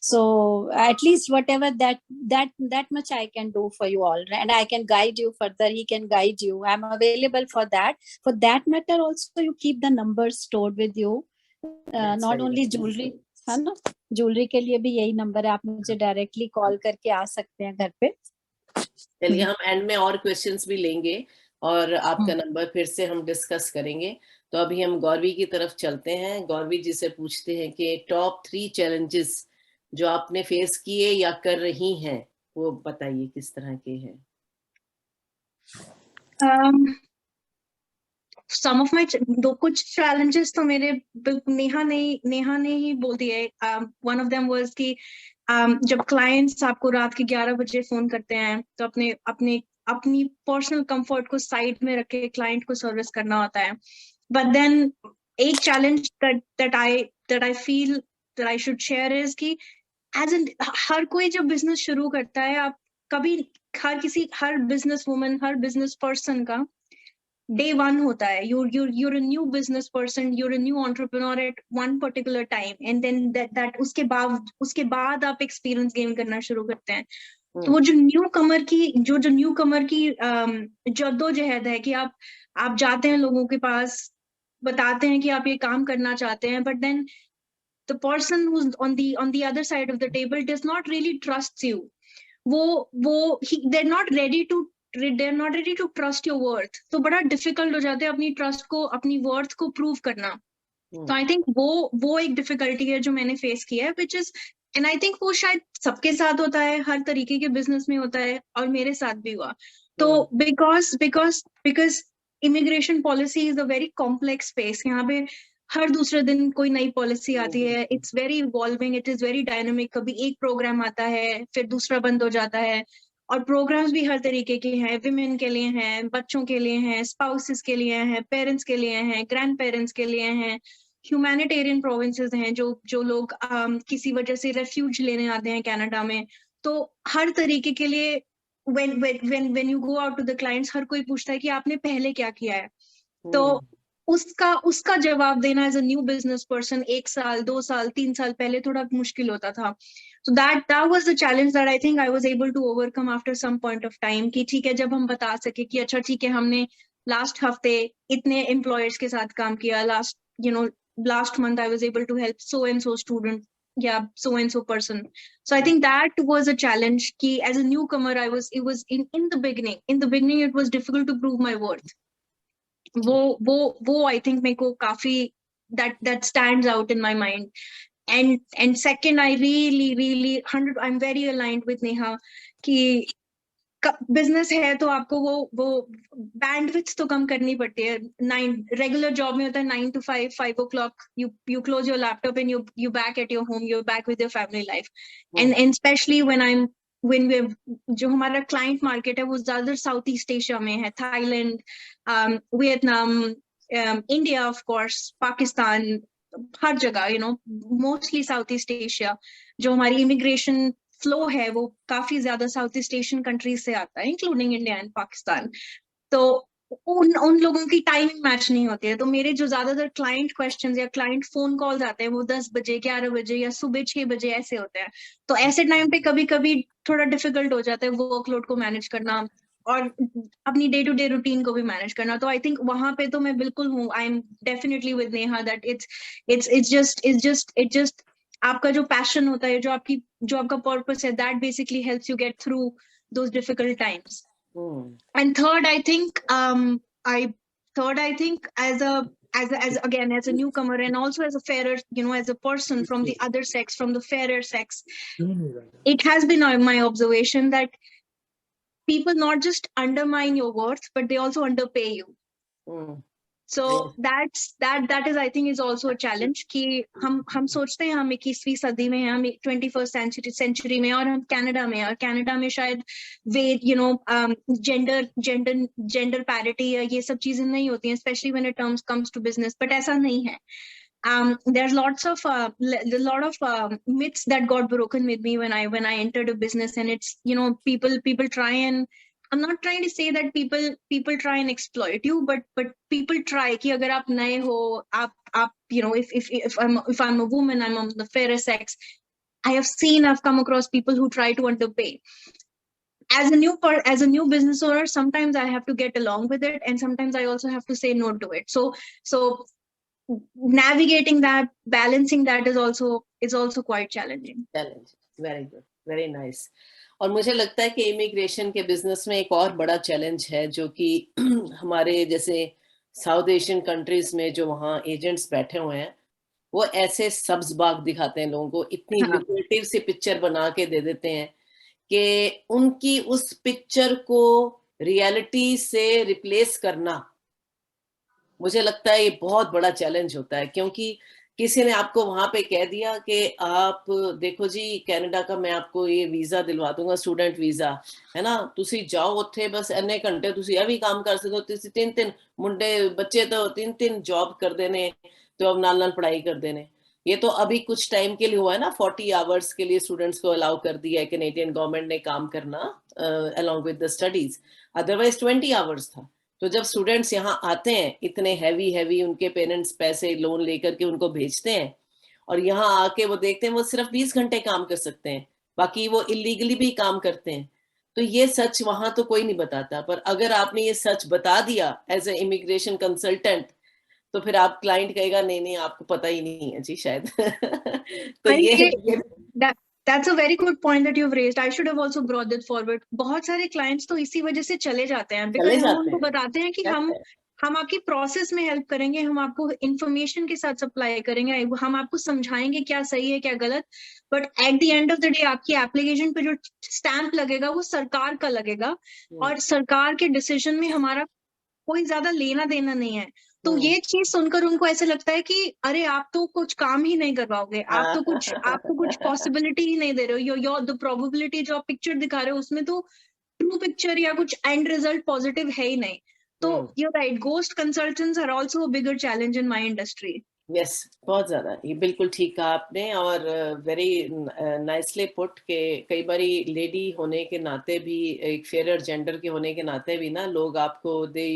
So at least whatever that much I can do for you all, and I can guide you further. He can guide you. I'm available for that. For that matter, also you keep the numbers stored with you. Not only jewelry, है ना, ज्वेलरी के लिए भी यही नंबर है, आप मुझे डायरेक्टली कॉल करके आ सकते हैं घर पे। चलिए, हम एंड में और क्वेश्चंस भी लेंगे और आपका नंबर फिर से हम डिस्कस करेंगे। तो अभी हम गौरवी की तरफ चलते हैं। गौरवी जी से पूछते हैं कि टॉप 3 चैलेंजेस जो आपने फेस किए या कर रही हैं, वो बताइए किस तरह के हैं। Some of my कुछ challenges तो मेरे नेहा ने ही बोल दिए। One of them was कि जब clients आपको रात के 11 बजे फोन करते हैं तो अपनी पर्सनल कंफर्ट को साइड में रख के क्लाइंट को सर्विस करना होता है। But then एक challenge that I feel that I should share is कि हर कोई जब बिजनेस शुरू करता है, आप कभी हर बिजनेस वुमन, हर बिजनेस पर्सन का day one होता है. You're a new business person, you're a new entrepreneur at one particular time, and then that उसके बाद आप experience gain करना शुरू करते हैं. तो वो जो न्यू कमर की जद्दोजहद है कि आप जाते हैं लोगों के पास, बताते हैं कि आप ये काम करना चाहते हैं, but then the person who's on the other side of the table does not really trust you. They're not ready to trust your worth. तो बड़ा difficult हो जाता है अपनी trust को, अपनी worth को prove करना. तो I think वो एक difficulty है जो मैंने face किया है, which is, and I think वो शायद सबके साथ होता है, हर तरीके के business में होता है, और मेरे साथ भी हुआ. तो because immigration policy is a very complex space. यहाँ पे हर दूसरे दिन कोई नई पॉलिसी आती है. It's very evolving, it is very dynamic. कभी एक प्रोग्राम आता है, फिर दूसरा बंद हो जाता है, और प्रोग्राम्स भी हर तरीके के हैं. विमेन के लिए हैं, बच्चों के लिए हैं, स्पाउसेस के लिए हैं, पेरेंट्स के लिए हैं, ग्रैंड पेरेंट्स के लिए हैं, ह्यूमैनिटेरियन प्रोविंसेस हैं जो लोग किसी वजह से रेफ्यूज लेने आते हैं कनाडा में. तो हर तरीके के लिए when you go out to the clients, हर कोई पूछता है कि आपने पहले क्या किया है. तो उसका जवाब देना as a new business person 1 साल 2 साल 3 साल पहले थोड़ा मुश्किल होता था. So that was the challenge that I think I was able to overcome after some point of time. कि ठीक है, जब हम बता सके कि अच्छा ठीक है, हमने लास्ट हफ्ते इतने एम्प्लॉयर्स के साथ काम किया, last month I was able to help so and so student, so and so person. So I think that was a challenge कि as a newcomer it was in the beginning it was difficult to prove my worth. वो I think मेरे को काफी that stands out in my mind. And second, I really I'm very aligned with Neha कि बिजनेस है तो आपको वो बैंडविड्थ तो कम करनी पड़ती है. 9 रेगुलर जॉब में होता है 9 to 5 o'clock you close your laptop and you back at your home, you're back with your family life. And especially when जो हमारा क्लाइंट मार्केट है वो ज्यादा साउथ ईस्ट एशिया में है, Thailand, Vietnam, India, of course, Pakistan, हर जगह मोस्टली साउथ ईस्ट एशिया. जो हमारी इमिग्रेशन फ्लो है वो काफी ज्यादा साउथ ईस्ट एशियन कंट्रीज से आता है, इंक्लूडिंग इंडिया एंड पाकिस्तान. तो उन लोगों की टाइमिंग मैच नहीं होती है. तो मेरे जो ज्यादातर क्लाइंट क्वेश्चंस या क्लाइंट फोन कॉल्स आते हैं वो 10 बजे 11 बजे या सुबह 6 बजे ऐसे होते हैं. तो ऐसे टाइम पे कभी कभी थोड़ा डिफिकल्ट हो जाता है वर्कलोड को मैनेज करना और अपनी डे टू डे रूटीन को भी मैनेज करना. तो आई थिंक वहां पे तो मैं बिल्कुल हूँ. I am definitely with Neha that it's just आपका जो पैशन होता है, जो आपका पर्पस है, that basically helps you get through those difficult times. And third, I think as a newcomer and also as a fairer, as a person from the other sex, from the fairer sex, it has been my observation that people not just undermine your worth, but they also underpay you. So that is, I think, is also a challenge कि हम सोचते हैं हम 21वीं सदी में हैं, हम 21st century में, और हम कनाडा में, और कनाडा में शायद gender parity या ये सब चीजें नहीं होती हैं, especially when it comes to business. But ऐसा नहीं है. There's a lot of myths that got broken with me when I entered a business, and it's people try and, I'm not trying to say that people try and exploit you, but people try कि अगर आप नए हो, आप if I'm a woman, I'm on the fairer sex, I've come across people who try to underpay. As a new business owner, sometimes I have to get along with it, and sometimes I also have to say no to it. So navigating that, balancing that is also quite challenging. Very good, very nice. और मुझे लगता है कि इमिग्रेशन के बिजनेस में एक और बड़ा चैलेंज है, जो कि हमारे जैसे साउथ एशियन कंट्रीज में जो वहाँ एजेंट्स बैठे हुए हैं, वो ऐसे सब्ज बाग दिखाते हैं लोगों को, इतनी लुक्रेटिव सी पिक्चर बना के दे देते हैं कि उनकी उस पिक्चर को रियलिटी से रिप्लेस करना, मुझे लगता है ये बहुत बड़ा चैलेंज होता है. क्योंकि किसी ने आपको वहां पे कह दिया कि आप देखो जी, कनाडा का मैं आपको ये वीजा दिलवा दूंगा, स्टूडेंट वीजा है ना, तुसी जाओ उत्थे बस इन्ने घंटे तुसी ये भी काम कर सको, तुसी 3 मुंडे बच्चे तो 3 जॉब करते ने, तो अब नाल पढ़ाई करते ने, ये तो अभी कुछ टाइम के लिए हुआ है ना, 40 आवर्स के लिए स्टूडेंट्स को अलाउ कर दिया है कैनेडियन गवर्नमेंट ने काम करना along with the studies, otherwise 20 hours था। तो जब स्टूडेंट्स यहाँ आते हैं, इतने हैवी उनके पेरेंट्स पैसे लोन लेकर के उनको भेजते हैं, और यहाँ आके वो देखते हैं वो सिर्फ 20 घंटे काम कर सकते हैं, बाकी वो इलीगली भी काम करते हैं। तो ये सच वहां तो कोई नहीं बताता, पर अगर आपने ये सच बता दिया एज ए इमिग्रेशन कंसल्टेंट, तो फिर आप क्लाइंट कहेगा नहीं नहीं आपको पता ही नहीं है जी शायद। तो ये That's a very good point that you've raised. I should have also brought that forward. बहुत सारे clients तो इसी वजह से चले जाते हैं, because हम उनको बताते हैं कि हम आपकी प्रोसेस में हेल्प करेंगे, हम आपको इंफॉर्मेशन के साथ सप्लाई करेंगे, हम आपको समझाएंगे क्या सही है क्या गलत, but at the end of the day आपकी एप्लीकेशन पे जो स्टैंप लगेगा वो सरकार का लगेगा, और सरकार के डिसीजन में हमारा कोई ज्यादा लेना देना नहीं है। तो ये चीज सुनकर उनको ऐसे लगता है कि अरे आप तो कुछ काम ही नहीं करवाओगे, आप तो कुछ पॉसिबिलिटी ही नहीं दे रहे हो, योर द प्रोबेबिलिटी जो आप पिक्चर दिखा रहे हो उसमें तो ट्रू पिक्चर या कुछ एंड रिजल्ट पॉजिटिव है ही नहीं। तो you right, ghost consultants are also a bigger challenge in my industry. Yes, बहुत ज्यादा, ये बिल्कुल ठीक कहा आपने, और वेरी नाइसली पुट के कई बारी लेडी होने के नाते भी, एक फेयर जेंडर के होने के नाते भी ना, लोग आपको they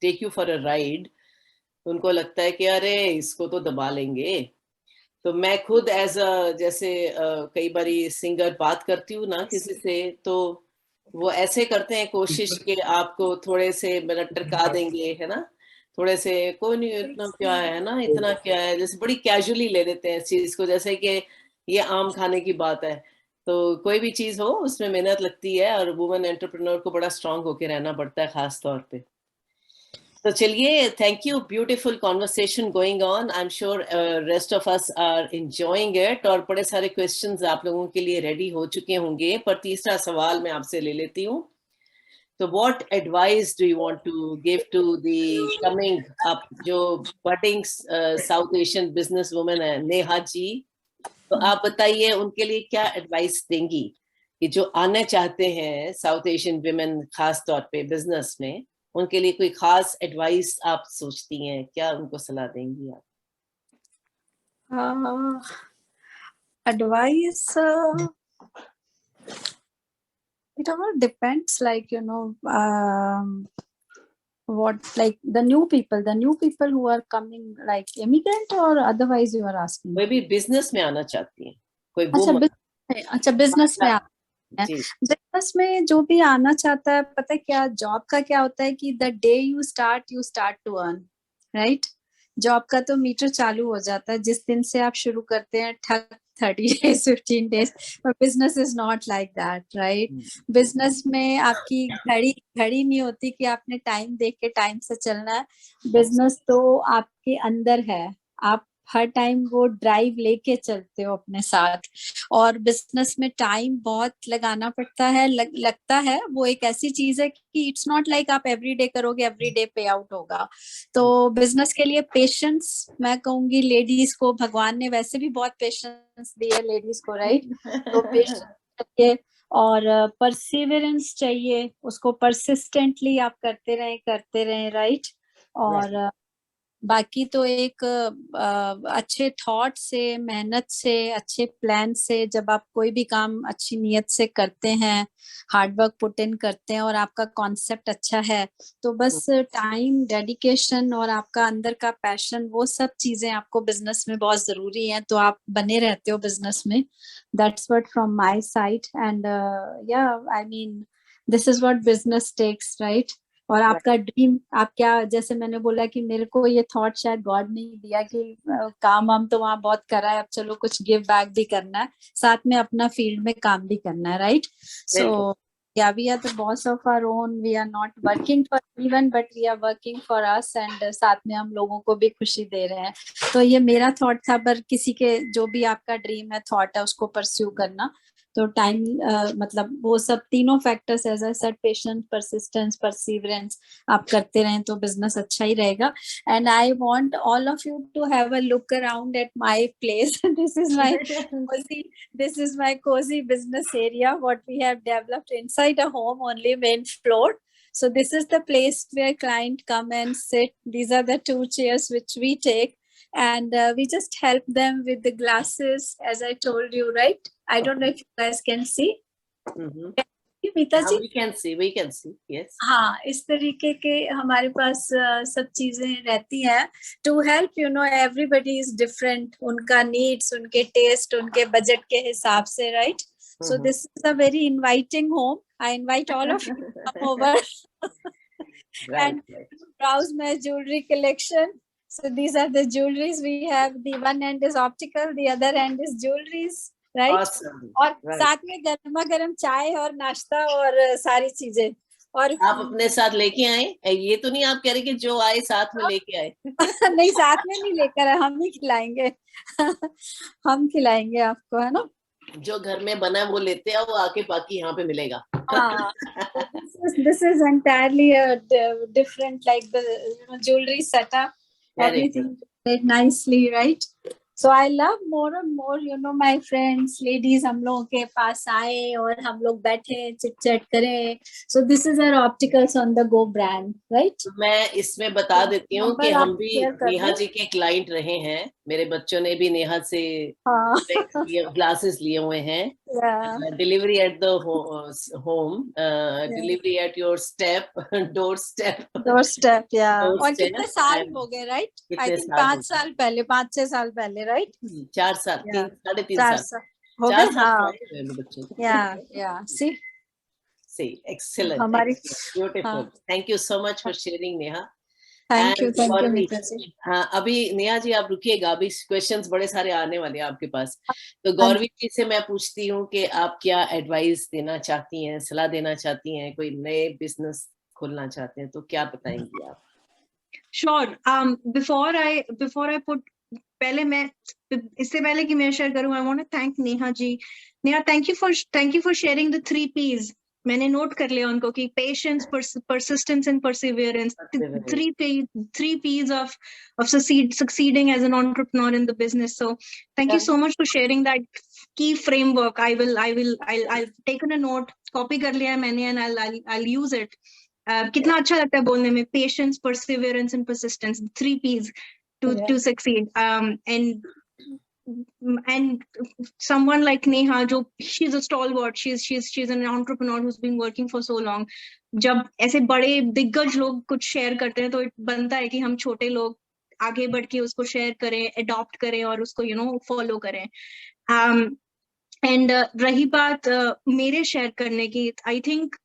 take you for a ride, उनको लगता है कि अरे इसको तो दबा लेंगे। तो मैं खुद एज अ जैसे कई बारी सिंगर बात करती हूँ ना किसी से, तो वो ऐसे करते हैं कोशिश कि आपको थोड़े से मतलब टरका देंगे, है ना, थोड़े से कोई नहीं इतना क्या है ना, इतना क्या है, जैसे बड़ी कैजुअली ले लेते हैं इस चीज को, जैसे कि ये आम खाने की बात है। तो कोई भी चीज हो उसमें मेहनत लगती है, और वुमेन एंटरप्रेन्योर को बड़ा स्ट्रांग होकर रहना पड़ता है खास तौर पे। तो चलिए, thank you, beautiful conversation going on, I am sure rest of us are enjoying it, और बड़े सारे क्वेश्चंस आप लोगों के लिए रेडी हो चुके होंगे, पर तीसरा सवाल मैं आपसे ले लेती हूँ। तो what advice do you want to give to the coming up जो budding South Asian business woman है, नेहा जी, तो आप बताइए उनके लिए क्या एडवाइस देंगी कि जो आने चाहते हैं साउथ एशियन विमेन खास तौर पे बिजनेस में, उनके लिए कोई खास एडवाइस आप सोचती हैं, क्या उनको सलाह देंगी आप? Advice it all depends, like what, like the new people who are coming, like immigrant, or otherwise you are asking? कोई भी बिजनेस में आना चाहती हैं, कोई अच्छा बिजनेस में बिजनेस में जो भी आना चाहता है, पता है क्या जॉब का क्या होता है कि the day you start to earn, right. Job का तो मीटर चालू हो जाता है जिस दिन से आप शुरू करते हैं, 30 days 15 days, but business is not like that, right? Business में आपकी घड़ी नहीं होती कि आपने टाइम देख के टाइम से चलना है। बिजनेस तो आपके अंदर है, आप हर टाइम वो ड्राइव लेके चलते हो अपने साथ, और बिजनेस में टाइम बहुत लगाना पड़ता है, लगता है वो एक ऐसी चीज है कि इट्स नॉट लाइक आप एवरीडे करोगे एवरीडे पे आउट होगा। तो बिजनेस के लिए पेशेंस मैं कहूंगी, लेडीज को भगवान ने वैसे भी बहुत पेशेंस दी है लेडीज को, राइट। तो पेशेंस चाहिए और परसिवरेंस चाहिए, उसको परसिस्टेंटली आप करते रहे, राइट। और बाकी तो एक अच्छे थॉट से, मेहनत से, अच्छे प्लान से, जब आप कोई भी काम अच्छी नीयत से करते हैं, हार्ड वर्क पुट इन करते हैं और आपका कॉन्सेप्ट अच्छा है, तो बस टाइम, डेडिकेशन और आपका अंदर का पैशन, वो सब चीजें आपको बिजनेस में बहुत जरूरी हैं, तो आप बने रहते हो बिजनेस में। That's what from my side, and या I mean this is what business takes, right. और आपका ड्रीम, आप क्या, जैसे मैंने बोला कि मेरे को ये थॉट शायद गॉड ने ही दिया कि काम हम तो वहाँ बहुत करा है, अब चलो कुछ गिव बैक भी करना है, साथ में अपना फील्ड में काम भी करना है, right. So yeah, we are the boss of our own, we are not working for anyone but we are working for us, and साथ में हम लोगों को भी खुशी दे रहे हैं। तो ये मेरा थॉट था, पर किसी के जो भी आपका ड्रीम है, थॉट है, उसको परस्यू करना, तो टाइम मतलब वो सब तीनों factors, as I said, patience, persistence, perseverance, आप करते रहें तो बिजनेस अच्छा ही रहेगा। And I want all of you to have a look around at my place. this is my cozy business area what we have developed inside a home, only main floor. So this is the place where client come and sit. These are the 2 chairs which we take, and we just help them with the glasses, as I told you, right? I don't know if you guys can see. Meeta ji, we can see, yes. हाँ, इस तरीके के हमारे पास सब चीजें रहती हैं to help, you know, everybody is different, उनका needs, उनके taste, उनके budget के हिसाब से, right? So this is a very inviting home. I invite all of you to come over and browse my jewelry collection. So these are the jewelries we have. The one end is optical, the other end is jewelries, right? Awesome. और Right. साथ में गर्मा गर्म चाय और नाश्ता और सारी चीजें. और आप अपने साथ लेके आए, ये तो नहीं आप कह रहे कि जो आए साथ में लेके आए? नहीं, साथ में नहीं लेकर आए, हम ही खिलाएंगे. हम खिलाएंगे आपको, है ना? जो घर में बना है वो लेते हैं, वो आके बाकी यहाँ पे मिलेगा. हाँ, this is entirely a different, like the, you know, jewelry setup. Everything did nicely, right? So I love more and more, you know, my friends, ladies, हम लोगों के पास आए और हम लोग बैठे चिट चैट करें. So this is our Opticals on the Go brand, right? मैं इसमें बता देती हूँ कि हम भी नेहा जी के क्लाइंट रहे हैं. मेरे बच्चों ने भी नेहा से ग्लासेस लिए हुए हैं. Delivery at the home, delivery at your door step. या. और कितने साल हो गए, राइट? आई थिंक 5 साल पहले, 5-6 साल पहले, राइट? 4 साल, 3-3.5 साल हो गए. हाँ. बच्चों. या. See, excellent. हमारी Beautiful. Thank you so much for sharing, Neha. Thank you, मीता जी. हाँ, अभी नेहा जी आप रुकिएगा, अभी क्वेश्चंस बड़े सारे आने वाले हैं आपके पास. तो गौरवी जी से मैं पूछती हूँ कि आप क्या एडवाइस देना चाहती हैं, सलाह देना चाहती हैं, कोई नए बिजनेस खोलना चाहते हैं तो क्या बताएंगी आप? Sure. Before I put, इससे पहले कि मैं शेयर करूँ, I want to thank Neha ji. Neha, thank you for sharing the 3 P's. मैंने नोट कर लिया उनको कि patience, persistence and perseverance. 3 P's of succeeding as an entrepreneur in the business. So thank you so much for sharing that key framework. I'll take a note, copy कर लिया है मैंने, and I'll use it. कितना अच्छा लगता है बोलने में, patience, perseverance and persistence, 3 P's to succeed. And someone like Neha, she's a stalwart, she's an entrepreneur who's been working for so long. जब ऐसे बड़े दिग्गज लोग कुछ शेयर करते हैं तो बनता है कि हम छोटे लोग आगे बढ़ के उसको शेयर करें, अडॉप्ट करें और उसको फॉलो करें. एंड रही बात मेरे शेयर करने की, आई थिंक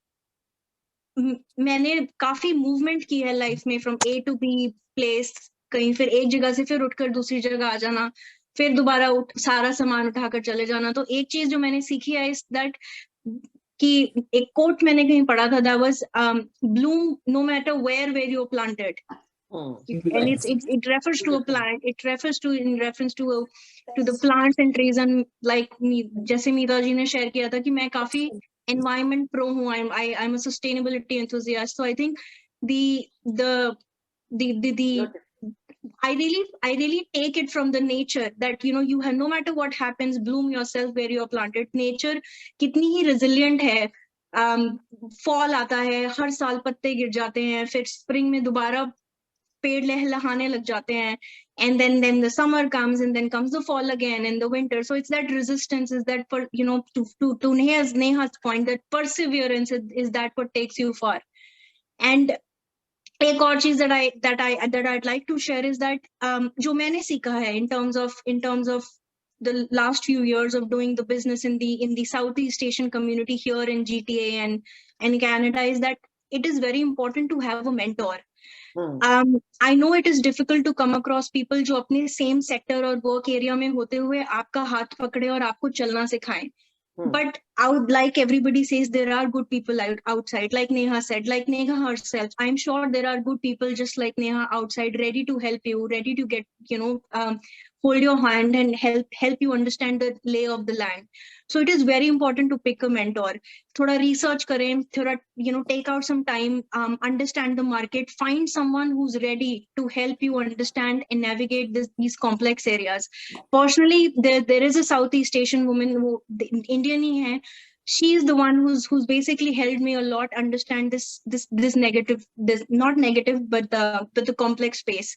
मैंने काफी मूवमेंट की है लाइफ में, from A to B place, कहीं फिर एक जगह से फिर उठकर दूसरी जगह आ जाना, फिर दोबारा सारा सामान उठाकर चले जाना. तो एक चीज जो मैंने सीखी है इस दैट कि एक कोट मैंने कहीं पढ़ा था, that was bloom no matter where you planted. And it refers to a plant. It refers to in reference to the plants and trees. And like me, जैसे मीता जी ने शेयर किया था कि मैं काफी environment pro हूँ. I'm a sustainability enthusiast. So I think I really take it from the nature that you have, no matter what happens, bloom yourself where you are planted. Nature कितनी ही resilient है. फॉल आता है, हर साल पत्ते गिर जाते हैं, फिर स्प्रिंग में दोबारा पेड़ लहलहाने लग जाते हैं, and then the summer comes, and then comes the fall again, and the winter. So it's that resistance, is that for to Neha's point, that perseverance is that what takes you far. And एक और चीज that I'd like to share is that जो मैंने सीखा है in terms of the last few years of doing the business in the Southeast Asian community here in GTA and Canada, is that it is very important to have a mentor. I know it is difficult to come across people जो अपने same sector और work area में होते हुए आपका हाथ पकड़े और आपको चलना सिखाएं. But I would, like everybody says, there are good people outside, like Neha said, like Neha herself. I'm sure there are good people just like Neha outside, ready to help you, ready to get, hold your hand and help you understand the lay of the land. So it is very important to pick a mentor. थोड़ा research करें, थोड़ा, take out some time, understand the market, find someone who's ready to help you understand and navigate these complex areas. Personally, there is a Southeast Asian woman who Indian ही है, she's the one who's basically helped me a lot understand this negative, this not negative but the complex space,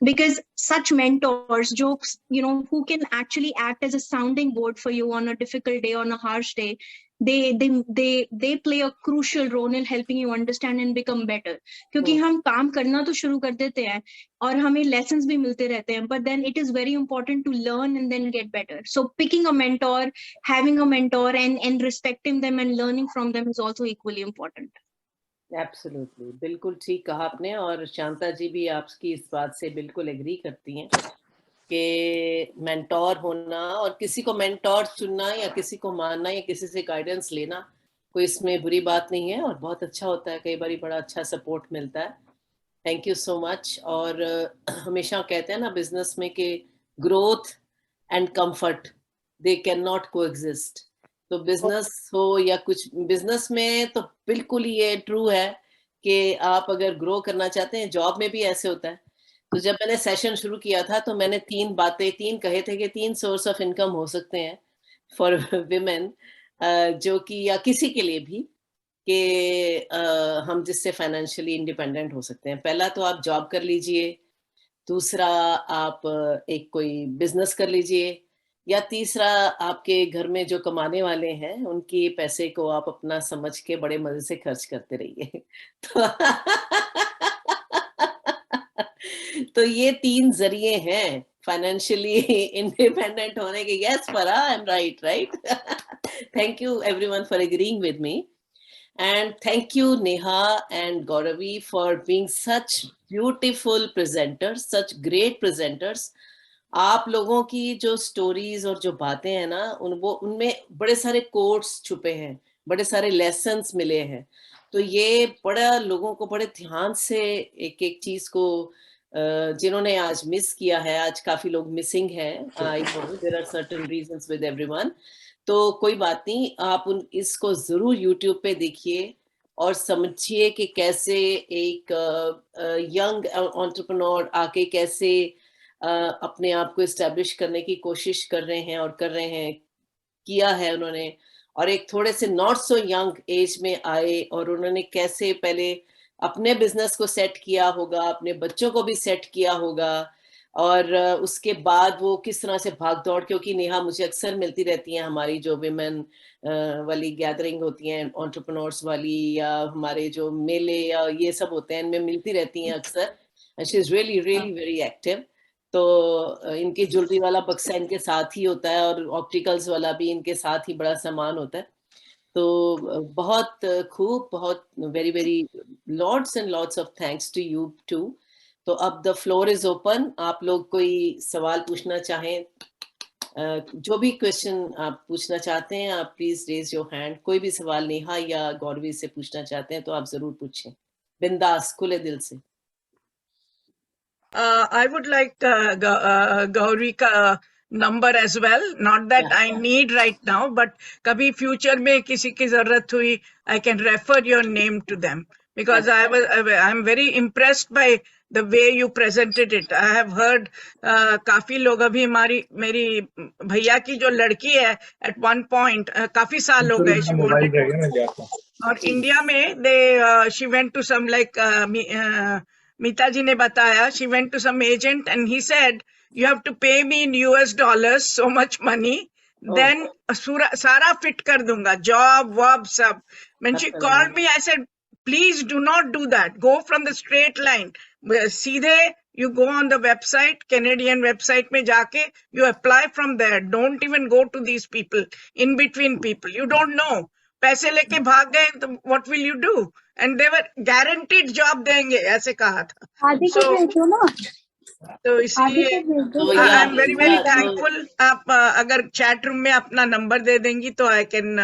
because such mentors, jokes, who can actually act as a sounding board for you on a difficult day, on a harsh day, they play a crucial role in helping you understand and become better. क्योंकि हम काम करना तो शुरू कर देते हैं और हमें lessons भी मिलते रहते हैं, but then it is very important to learn and then get better. So picking a mentor, having a mentor and respecting them and learning from them is also equally important. Absolutely, बिल्कुल ठीक कहा आपने, और शांता जी भी आपकी इस बात से बिल्कुल एग्री करती हैं कि मेंटोर होना और किसी को मेंटोर चुनना या किसी को मानना या किसी से गाइडेंस लेना, कोई इसमें बुरी बात नहीं है और बहुत अच्छा होता है, कई बार बड़ा अच्छा सपोर्ट मिलता है. Thank you so much. और हमेशा कहते हैं ना बिजनेस में कि growth and comfort they can not coexist. तो बिजनेस हो या कुछ, बिजनेस में तो बिल्कुल ये ट्रू है कि आप अगर ग्रो करना चाहते हैं, जॉब में भी ऐसे होता है. तो जब मैंने सेशन शुरू किया था तो मैंने तीन कहे थे कि 3 सोर्स ऑफ इनकम हो सकते हैं फॉर विमेन, जो कि या किसी के लिए भी, कि हम जिससे फाइनेंशियली इंडिपेंडेंट हो सकते हैं. पहला तो आप जॉब कर लीजिए, दूसरा आप एक कोई बिजनेस कर लीजिए, या तीसरा आपके घर में जो कमाने वाले हैं उनके पैसे को आप अपना समझ के बड़े मजे से खर्च करते रहिए. तो ये 3 जरिए हैं फाइनेंशियली इंडिपेंडेंट होने के. यस फरा, I am right. Thank you everyone for agreeing with me. And thank you, Neha and Gauravi, for being such beautiful presenters, such great presenters. आप लोगों की जो स्टोरीज और जो बातें हैं ना, उनमें बड़े सारे कोट्स छुपे हैं, बड़े सारे लेसन्स मिले हैं. तो ये बड़ा लोगों को बड़े ध्यान से एक एक चीज को, जिन्होंने आज मिस किया है, आज काफी लोग मिसिंग हैं. I know there are certain reasons with everyone. तो कोई बात नहीं, आप इसको जरूर YouTube पे देखिए और समझिए कि कैसे एक यंग एंटरप्रेन्योर आके कैसे अपने आप को एस्टैब्लिश करने की कोशिश कर रहे हैं और कर रहे हैं, किया है उन्होंने. और एक थोड़े से नॉट सो यंग एज में आए और उन्होंने कैसे पहले अपने बिजनेस को सेट किया होगा, अपने बच्चों को भी सेट किया होगा, और उसके बाद वो किस तरह से भाग दौड़, क्योंकि नेहा मुझे अक्सर मिलती रहती हैं, हमारी जो विमेन वाली गैदरिंग होती हैं एंटरप्रेन्योर्स वाली, या हमारे जो मेले या ये सब होते हैं, इनमें मिलती रहती हैं अक्सर. And she is really really very active. तो इनकी ज्वेलरी वाला बक्सा इनके साथ ही होता है और ऑप्टिकल्स वाला भी इनके साथ ही बड़ा सामान होता है. तो बहुत खूब, बहुत very very lots and lots of thanks to you too. तो अब द फ्लोर इज ओपन. आप लोग कोई सवाल पूछना चाहें, जो भी क्वेश्चन आप पूछना चाहते हैं, आप प्लीज रेज योर हैंड. कोई भी सवाल नेहा या गौरवी से पूछना चाहते हैं तो आप जरूर पूछें, बिंदास खुले दिल से. I would like Gauri ka number as well. Not that I need right now, but kabhi future में किसी की जरूरत हुई, I can refer your name to them, because I'm very impressed by the way you presented it. I have heard काफी लोग, अभी मेरी भैया की जो लड़की है at one point, काफी साल हो गए, और इंडिया में she went to some like मीता जी ने बताया, she went to some agent and he said you have to pay me in US dollars so much money, then सारा fit कर दूंगा, job वॉब सब. When she called me, I said please do not do that, go from the straight line. सीधे you go on the website, Canadian website में जाके you apply from there. Don't even go to these people, in between people, you don't know. पैसे लेके भाग गए तो what will you do? And they were guaranteed job देंगे, ऐसे कहा था. आदि को भेजो ना. तो इसलिए I am very very thankful. आप अगर चैट रूम में अपना नंबर दे देंगी तो I can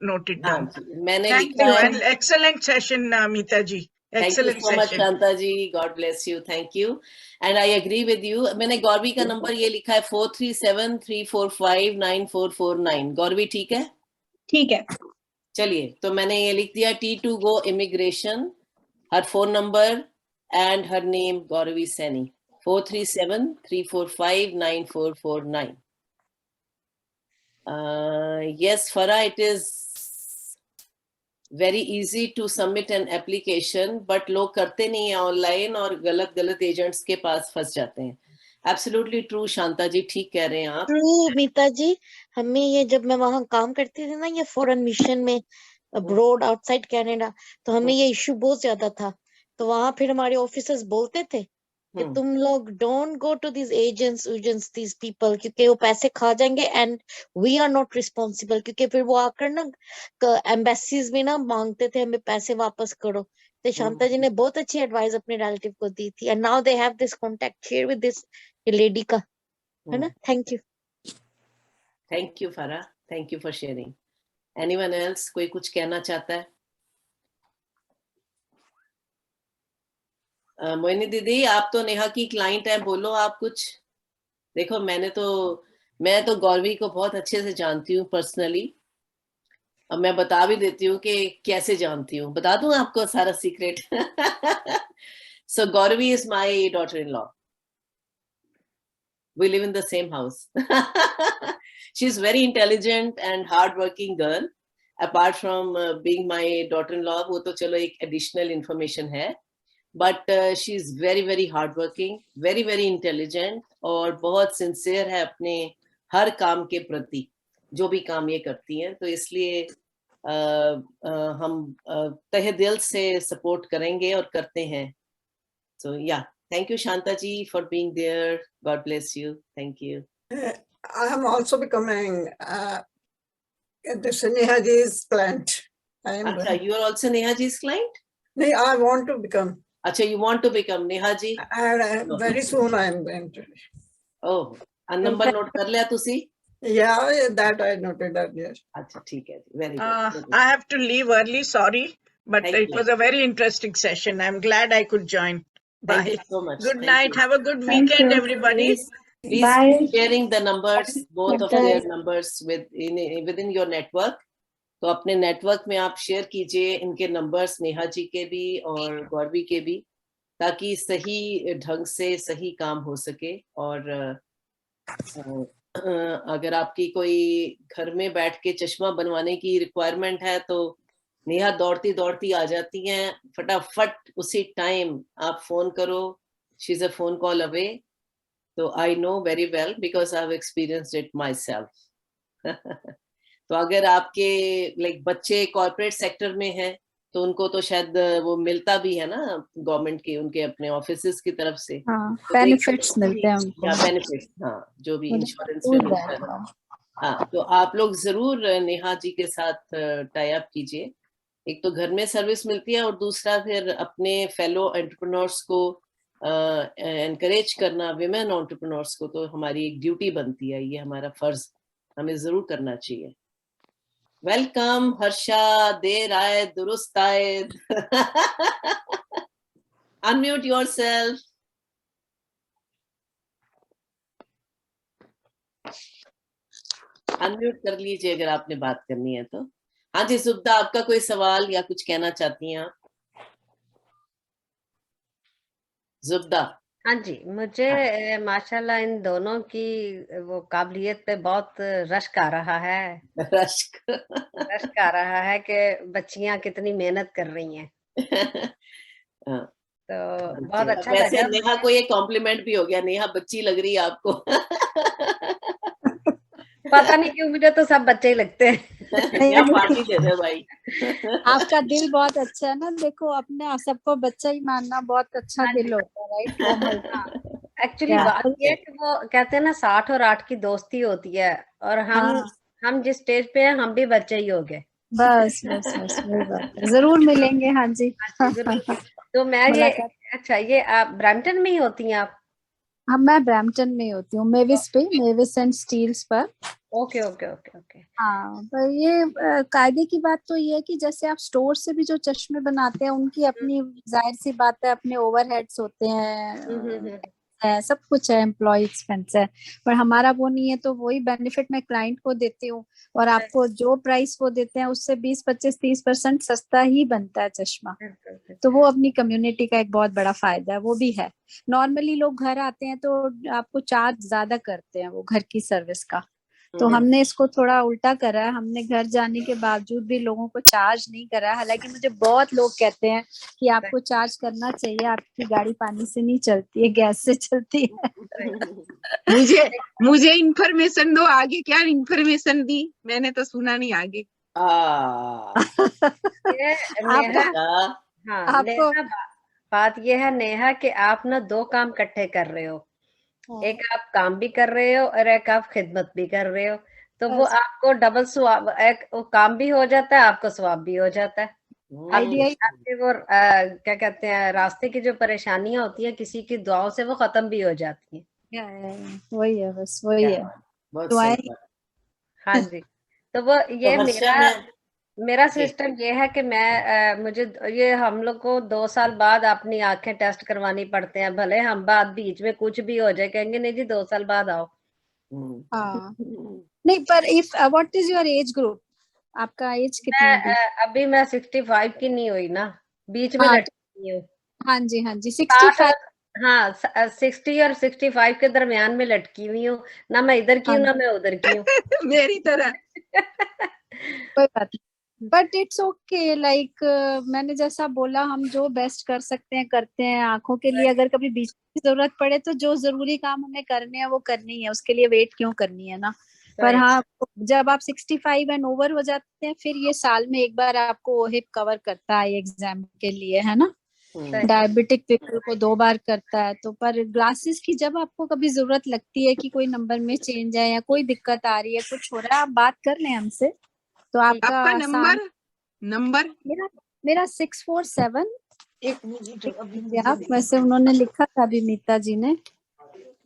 note it down. मैंने लिखा है. Excellent session Meeta ji. Excellent so much, Shanta ji. God bless you. Thank you. And I agree with you. मैंने गौरवी का नंबर ये लिखा है 4373459449. गौरवी ठीक है? ठीक है. चलिए, तो मैंने ये लिख दिया T2Go Immigration, her phone number and her name Gauravi Saini. 4373459449. Yes, Farah, it is very easy to submit an application, but लोग करते नहीं है ऑनलाइन और गलत गलत एजेंट्स के पास फंस जाते हैं. Absolutely true, शांता जी, ठीक कह रहे हैं आप. ट्रू मीता जी, हमें ये जब मैं वहां काम करती थी ना, ये फॉरेन मिशन में अब्रॉड आउटसाइड कनाडा, तो हमें ये इशू बहुत ज्यादा था. तो वहां फिर हमारे ऑफिसर्स बोलते थे कि तुम लोग don't go to this agents these people, क्योंकि वो पैसे खा जाएंगे and we are not responsible. क्योंकि फिर वो आकर ना एम्बेसीज में ना मांगते थे हमें पैसे वापस करो. तो शांता जी ने बहुत अच्छी एडवाइस अपने रिलेटिव को दी थी, and now they have this contact share with this lady का, है ना. Thank you. Thank you, Farah. Thank you for sharing. Anyone else? कोई कुछ कहना चाहता है? मोहिनी दीदी, आप तो नेहा की क्लाइंट है, बोलो आप कुछ. देखो मैं तो गौरवी को बहुत अच्छे से जानती हूँ पर्सनली. अब मैं बता भी देती हूँ कि कैसे जानती हूँ. बता दूँ आपको सारा secret. So Gauravi is my daughter-in-law. We live in the same house. She's very intelligent and hardworking girl. Apart from being my daughter-in-law, वो तो चलो एक additional information है. But she's very very hardworking, very very intelligent और बहुत sincere है अपने हर काम के प्रति, जो भी काम ये करती हैं. तो इसलिए हम तहे दिल से support करेंगे और करते हैं. So yeah, thank you Shanta ji for being there. God bless you. Thank you. I am also becoming this Neha ji's client. Acha, you are also Neha ji's client? No, I want to become. Acha, you want to become Neha ji? Very soon I am going to. Oh, number note कर लिया तुसी? Yeah, that I noted that. Yes. अच्छा, ठीक है. Very good. I have to leave early. Sorry, but Thank it you. was a very interesting session. I'm glad I could join. Thank Bye. you so much. Good Thank night. you. Have a good Thank weekend, you. everybody. Please Bye. keep sharing the numbers, both of Bye. their numbers within your network. तो अपने नेटवर्क में आप शेयर कीजिए इनके नंबर्स, नेहा जी के भी और गौरवी के भी, ताकि सही ढंग से सही काम हो सके. और अगर आपकी कोई घर में बैठ के चश्मा बनवाने की रिक्वायरमेंट है तो नेहा दौड़ती दौड़ती आ जाती हैं. फटाफट उसी टाइम आप फोन करो. She is a phone call away. तो I know very well because I have experienced it myself. तो अगर आपके लाइक बच्चे कॉर्पोरेट सेक्टर में हैं तो उनको तो शायद वो मिलता भी है ना गवर्नमेंट के, उनके अपने ऑफिसेस की तरफ से. बेनिफिट्स मिलते हैं उनको. बेनिफिट्स, हाँ, जो भी इंश्योरेंस में मिलता है. हाँ, तो आप लोग जरूर नेहा जी के साथ टाई अप कीजिए. एक तो घर में सर्विस मिलती है और दूसरा फिर अपने फेलो एंटरप्रेन्योर्स को एनकरेज करना, विमेन एंटरप्रेन्योर्स को तो हमारी एक ड्यूटी बनती है. ये हमारा फर्ज हमें जरूर करना चाहिए. वेलकम हर्षा, देर आए दुरुस्त आए. Unmute yourself. अनम्यूट कर लीजिए अगर आपने बात करनी है तो. हाँ जी सुब्दा, आपका कोई सवाल या कुछ कहना चाहती हैं आप? जुब्दा. हाँ जी, मुझे माशाल्लाह इन दोनों की वो काबिलियत पे बहुत रश्क आ रहा है. रश्क आ रहा है कि बच्चियां कितनी मेहनत कर रही हैं. तो बहुत अच्छा वैसे लगा. नेहा को ये कॉम्प्लीमेंट भी हो गया. नेहा बच्ची लग रही है आपको. पता नहीं क्यों, मुझे तो सब बच्चे ही लगते हैं. पार्टी दे दे भाई. आपका दिल बहुत अच्छा है ना. देखो अपने सबको बच्चा ही मानना बहुत अच्छा दिल होता है, राइट? एक्चुअली बात ये है कि वो कहते हैं ना 60 और 8 की दोस्ती होती है, और हम जिस स्टेज पे हैं हम भी बच्चे ही हो गए. बस बस बस वही बात है. जरूर मिलेंगे. हाँ जी. तो मैं ये अच्छा, ये आप ब्रैम्पटन में ही होती हैं आप? हाँ, मैं ब्रैम्पटन में होती हूँ, मेविस पे, मेविस एंड स्टील्स पर. Okay okay okay okay. हाँ, पर ये कायदे की बात तो ये है कि जैसे आप स्टोर से भी जो चश्मे बनाते हैं उनकी अपनी जाहिर सी बात है, अपने ओवरहेड्स होते हैं, सब कुछ है, एम्प्लॉय एक्सपेंस है. पर हमारा वो नहीं है. तो वही बेनिफिट मैं क्लाइंट को देती हूँ, और आपको जो प्राइस वो देते हैं उससे 20, 25, 30% सस्ता ही बनता है चश्मा. तो वो अपनी कम्युनिटी का एक बहुत बड़ा फायदा है. वो भी है. नॉर्मली लोग घर आते हैं तो आपको चार्ज ज्यादा करते हैं वो घर की सर्विस का. तो हमने इसको थोड़ा उल्टा करा है। हमने घर जाने के बावजूद भी लोगों को चार्ज नहीं करा। हालांकि मुझे बहुत लोग कहते हैं कि आपको चार्ज करना चाहिए, आपकी गाड़ी पानी से नहीं चलती है, गैस से चलती है। मुझे इंफॉर्मेशन दो, आगे क्या इंफॉर्मेशन दी? मैंने तो सुना नहीं आगे। ये नेहा, हाँ आपको नेहा, बात ये है नेहा कि आप ना 2 काम इकट्ठे कर रहे हो। एक आप काम भी कर रहे हो और एक आप खिदमत भी कर रहे हो, तो वो आपको डबल स्वाब, एक वो काम भी हो जाता है, आपको स्वाब भी हो जाता है। आपके वो क्या कहते हैं, रास्ते की जो परेशानियां होती है किसी की दुआओं से वो खत्म भी हो जाती हैं। वही है, बस वही है। हाँ जी, तो वो ये मेरा सिस्टम ये है कि मैं मुझे ये हम लोग को 2 साल बाद अपनी आंखें टेस्ट करवानी पड़ते हैं। भले हम बात बीच में कुछ भी हो जाए, कहेंगे नहीं जी 2 साल बाद आओ। हाँ नहीं, पर if what is your age group? आपका एज कितनी है? अभी मैं 65 की नहीं हुई ना, बीच में लटकी हूँ। हाँ जी, हाँ जी, 65। हाँ 60 और 65 के दरमियान में लटकी हुई हूँ, ना मैं इधर की हूँ ना मैं उधर की हूँ। मेरी तरह। कोई बात नहीं, बट इट्स ओके। लाइक मैंने जैसा बोला, हम जो बेस्ट कर सकते हैं करते हैं आंखों के लिए। अगर कभी बीच की जरूरत पड़े तो जो जरूरी काम हमें करने हैं वो करनी है, उसके लिए वेट क्यों करनी है ना। पर हाँ, जब आप 65 एंड ओवर हो जाते हैं, फिर ये साल में एक बार आपको हिप कवर करता है एग्जाम के लिए, है ना। डायबिटिक पीपल को 2 बार करता है। तो पर ग्लासेस की जब आपको कभी जरूरत लगती है कि कोई नंबर में चेंज है या कोई दिक्कत आ रही है, कुछ हो रहा है, आप बात कर लें हमसे। तो आपका नंबर मेरा 647। एक मिनट, आप वैसे उन्होंने लिखा था अभी, मीता जी ने।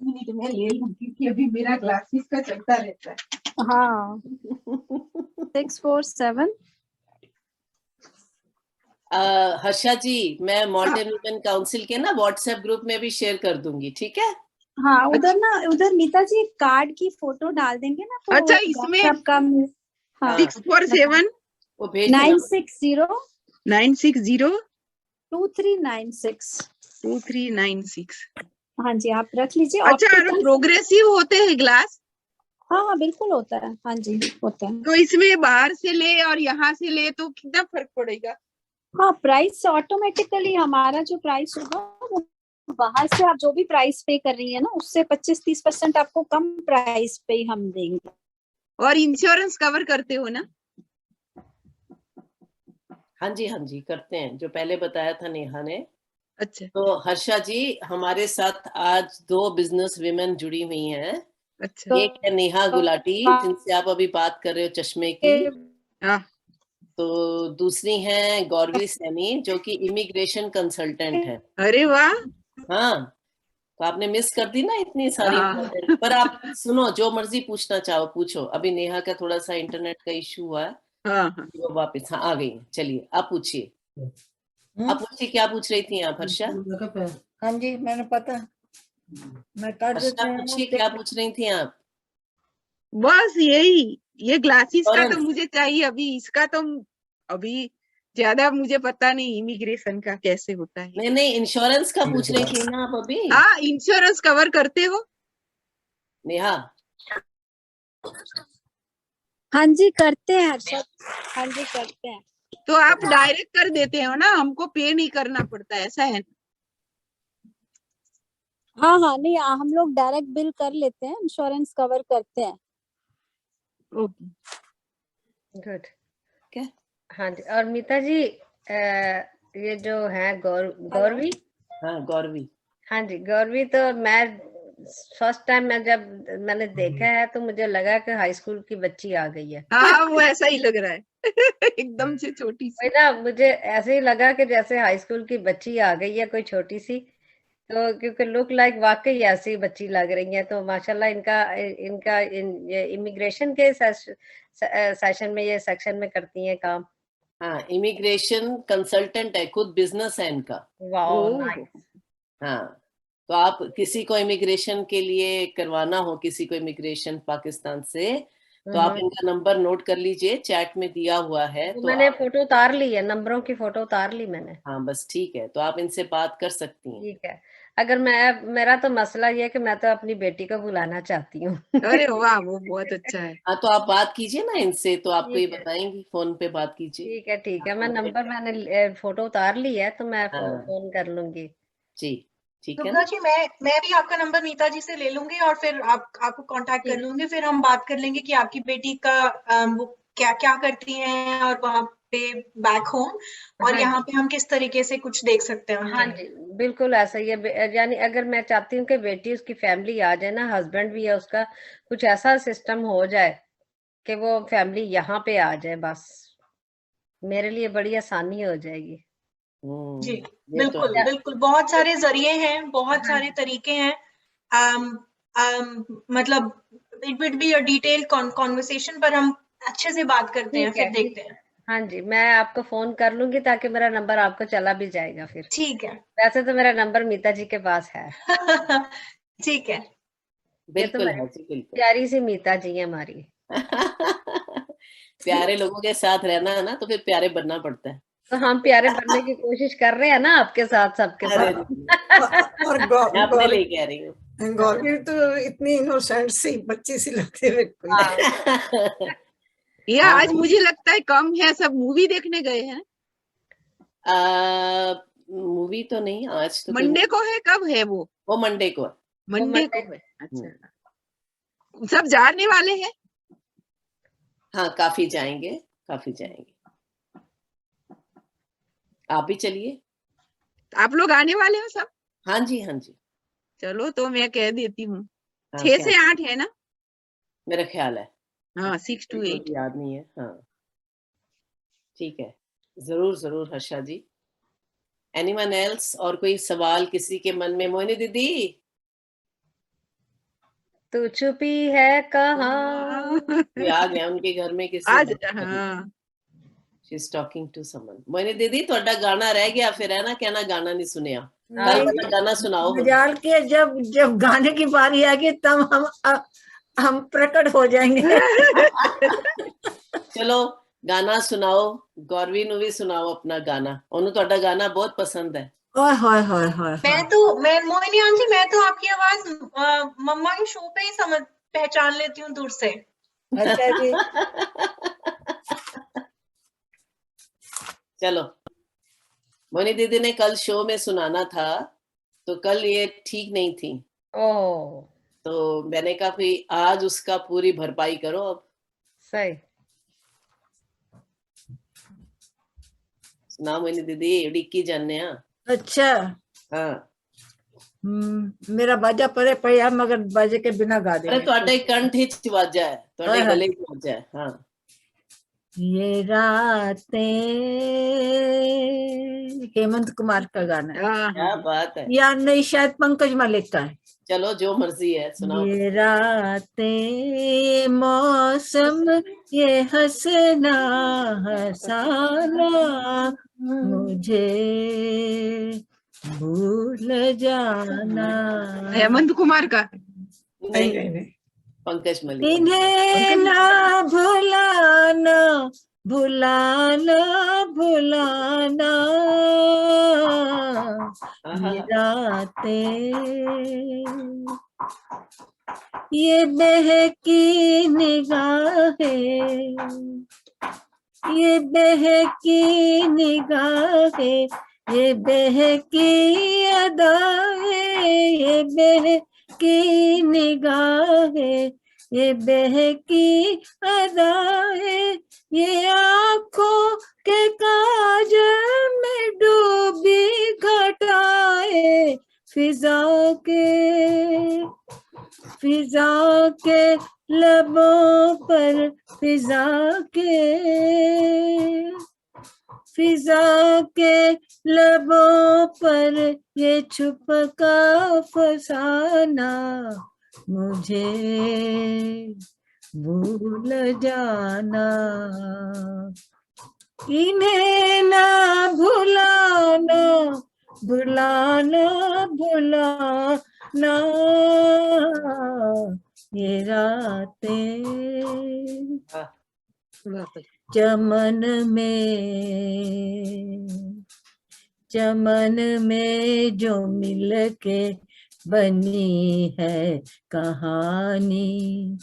मिनट में ले लूं क्योंकि अभी मेरा ग्लासेस का चलता रहता है। हाँ 647। हर्षा जी, मैं मॉल्टन वुमेन काउंसिल के ना व्हाट्सएप ग्रुप में भी शेयर कर दूंगी, ठीक है? हाँ उधर मीता जी कार्ड की फोटो डाल देंगे ना, तो अच्छा, इसमें आपका 647 वो भेज 960 960 2396 2396। हाँ जी, आप रख लीजिए। अच्छा, प्रोग्रेसिव होते हैं ग्लास? हाँ बिल्कुल होता है, हाँ जी होता है। तो इसमें बाहर से ले और यहाँ से ले तो कितना फर्क पड़ेगा? हाँ, प्राइस ऑटोमेटिकली हमारा जो प्राइस होगा वो बाहर से आप जो भी प्राइस पे कर रही है ना, उससे 25-30% आपको कम प्राइस पे ही हम देंगे। और इंश्योरेंस कवर करते हो ना? हाँ जी करते हैं, जो पहले बताया था नेहा ने। अच्छा। तो हर्षा जी, हमारे साथ आज 2 बिजनेस विमेन जुड़ी हुई हैं। अच्छा। एक है नेहा गुलाटी, जिनसे आप अभी बात कर रहे हो, चश्मे की। तो दूसरी है गौरवी सैनी, जो कि इमिग्रेशन कंसल्टेंट है। अरे वाह। हाँ, तो आपने मिस कर दी ना इतनी सारी। पर आप सुनो, जो मर्जी पूछना चाहो पूछो। अभी नेहा का थोड़ा सा इंटरनेट का इशू हुआ है, वो वापस आ गई। चलिए आप पूछिए, आप पूछिए, क्या पूछ रही थी आप हर्षा? हाँ जी, मैंने पता, मैं कर देती हूँ। पूछिए, क्या पूछ रही थी आप? बस यही, ये ग्लासेस का तो मुझे चाहिए अभी, इसका तो अभी ज्यादा मुझे पता नहीं इमिग्रेशन का कैसे होता है। नहीं, इंश्योरेंस का पूछ रही थी ना आप अभी। हाँ, इंश्योरेंस कवर करते हो नेहा? हाँ जी करते हैं हर्षद, हाँ जी करते हैं। तो आप डायरेक्ट कर देते हो ना, हमको पे नहीं करना पड़ता, ऐसा है? हाँ नहीं, हम लोग डायरेक्ट बिल कर लेते हैं, इंश्योरेंस कवर करते हैं। Okay, good. क्या? हाँ जी, और मीता जी ये जो है गौरवी। हाँ गौरवी। हाँ जी गौरवी, तो मैं फर्स्ट टाइम जब मैंने देखा है तो मुझे लगा कि हाई स्कूल की बच्ची आ गई है। हाँ, वो ऐसा ही लग रहा है एकदम से छोटी सी ना, मुझे ऐसे ही लगा कि जैसे हाई स्कूल की बच्ची आ गई है, कोई छोटी सी। तो क्योंकि लुक लाइक वाकई ऐसी बच्ची लग रही है। तो माशाल्लाह इनका ये इमिग्रेशन के सेशन में, ये सेक्शन में करती हैं काम। हाँ, इमिग्रेशन कंसल्टेंट है, खुद बिजनेस है इनका। Wow, nice. हाँ, तो आप किसी को इमिग्रेशन के लिए करवाना हो, किसी को इमिग्रेशन पाकिस्तान से, तो आप इनका नंबर नोट कर लीजिए, चैट में दिया हुआ है। तो मैंने फोटो उतार ली है, नंबरों की फोटो उतार ली मैंने। हाँ बस ठीक है, तो आप इनसे बात कर सकती हैं। ठीक है। अगर मेरा तो मसला ये है कि मैं तो अपनी बेटी को बुलाना चाहती हूँ। अरे वाह, वो बहुत अच्छा है। हाँ तो आप बात कीजिए ना इनसे, तो आपको ये ठीक है। बताएंगी, फोन पे बात कीजिए। ठीक है, मैं नंबर मैंने फोटो उतार ली है, तो मैं हाँ। फोन कर लूंगी। जी ठीक है दुर्गा ना। जी, मैं भी आपका नंबर नीता जी से ले लूंगी और फिर आपको कांटेक्ट कर ठीक। लूंगी, फिर हम बात कर लेंगे कि आपकी बेटी का वो क्या क्या करती हैं और वहाँ पे बैक होम, और हाँ यहाँ जी, पे हम किस तरीके से कुछ देख सकते हैं हाँ उनके जी, लिए। बिल्कुल ऐसा ही है। यानी अगर मैं चाहती हूँ कि बेटी उसकी फैमिली आ जाए ना, हस्बैंड भी है उसका, कुछ ऐसा सिस्टम हो जाए कि वो फैमिली यहाँ पे आ जाए, बस मेरे लिए बड़ी आसानी हो जाएगी। जी ये तो बिल्कुल है। बिल्कुल, बहुत सारे जरिए हैं, बहुत हाँ सारे जी, तरीके हैं। मतलब it would be a detail conversation, पर हम अच्छे से बात करते हैं, ठीक है, फिर देखते हैं। हाँ जी, मैं आपको फोन कर लूंगी ताकि मेरा नंबर आपको चला भी जाएगा फिर। ठीक है। वैसे तो मेरा नंबर मीता जी के पास है। ठीक है। ये तो बिल्कुल मेरी है जी, बिल्कुल। प्यारी सी मीता जी है हमारी। प्यारे लोगों के साथ रहना है ना, तो फिर प्यारे बनना पड़ता है। तो हम प्यारे बनने की कोशिश कर रहे हैं ना आपके साथ, सबके अरे साथ। और मैं अपने लिए कह रही हूँ। गौरवी तो इतनी इनोसेंट सी बच्ची सी लगती है बिल्कुल। हाँ, ये हाँ आज मुझे लगता है कम है, सब मूवी देखने गए हैं। मूवी तो नहीं, आज तो मंडे को है, कब है वो? वो मंडे को है। मंडे को मंडे है, अच्छा। सब जाने वाले हैं? हाँ काफी जाएंगे, काफी जाएंगे। आप भी चलिए। आप लोग आने वाले हो सब? हाँ जी, हाँ जी। चलो तो मैं कह देती हूँ, हाँ 6 क्या, से 8 है ना? मेरा ख्याल है। हाँ, 6 to बिल्कुल 8। भी याद नहीं है। हाँ ठीक है, जरूर जरूर हर्षा जी। एनीवन एल्स, और कोई सवाल किसी के मन में? मोहिनी दीदी, तू छुपी है कहाँ? कोई आ गया उनके घर में, किसी आज हाँ, she is talking to someone. Mohini दीदी थोड़ा गाना रह गया फिर, है ना, कहना गाना नहीं सुनिया। कल नहीं, वाला गाना सुनाओ। मजाल के जब जब गाने की बारी आएगी तब हम प्रकट हो जाएंगे। चलो गाना सुनाओ, गौरवी नु भी सुनाओ अपना गाना। ओनू ਤੁਹਾਡਾ गाना बहुत पसंद है। ओए होए होए होए मैं मोहिनी आंटी, मैं तो आपकी आवाज मम्मा के शो पे ही पहचान लेती हूँ दूर से। अच्छा जी। चलो, मोनी दीदी ने कल शो में सुनाना था, तो कल ये ठीक नहीं थी, ओह तो मैंने कहा फिर आज उसका पूरी भरपाई करो। अब सही। सुना मोनी दीदी, उड़ीकी जाने। अच्छा, हाँ, मेरा बाजा परे पड़ा मगर बाजे के बिना गा अरे देंगे। ਤੁਹਾਡੇ ਕੰਠ ਵਿੱਚ ਵਾਜਾ ਹੈ, ਤੁਹਾਡੇ ਗਲੇ ਵਿੱਚ ਵਾਜਾ है। हाँ, ये रातें, हेमंत कुमार का गाना है, क्या बात है। या नहीं शायद पंकज मलिक का है। चलो जो मर्जी है सुनाओ। ये रातें, मौसम, ये हंसना हंसाना, मुझे भूल जाना। हेमंत कुमार का? नहीं नहीं नहीं, पंकज मलिक। इन्हें ना भुलाना, भुलाना, भुलाना, ये रातें, ये बहकी निगाहें, ये बहकी निगाहें, ये बहकी अदाएं, ये बहकी निगाहें, ये बहकी अदाएं, ये आँखों के काजल में डूबी घटाएं, फिजा के लबों पर, फिजा के लबों पर, ये छुप का फसाना, मुझे भूल जाना। इन्हें ना भुलाना, भुलाना, भुलाना, ये रातें, चमन में चमन में जो मिल के बनी है कहानी,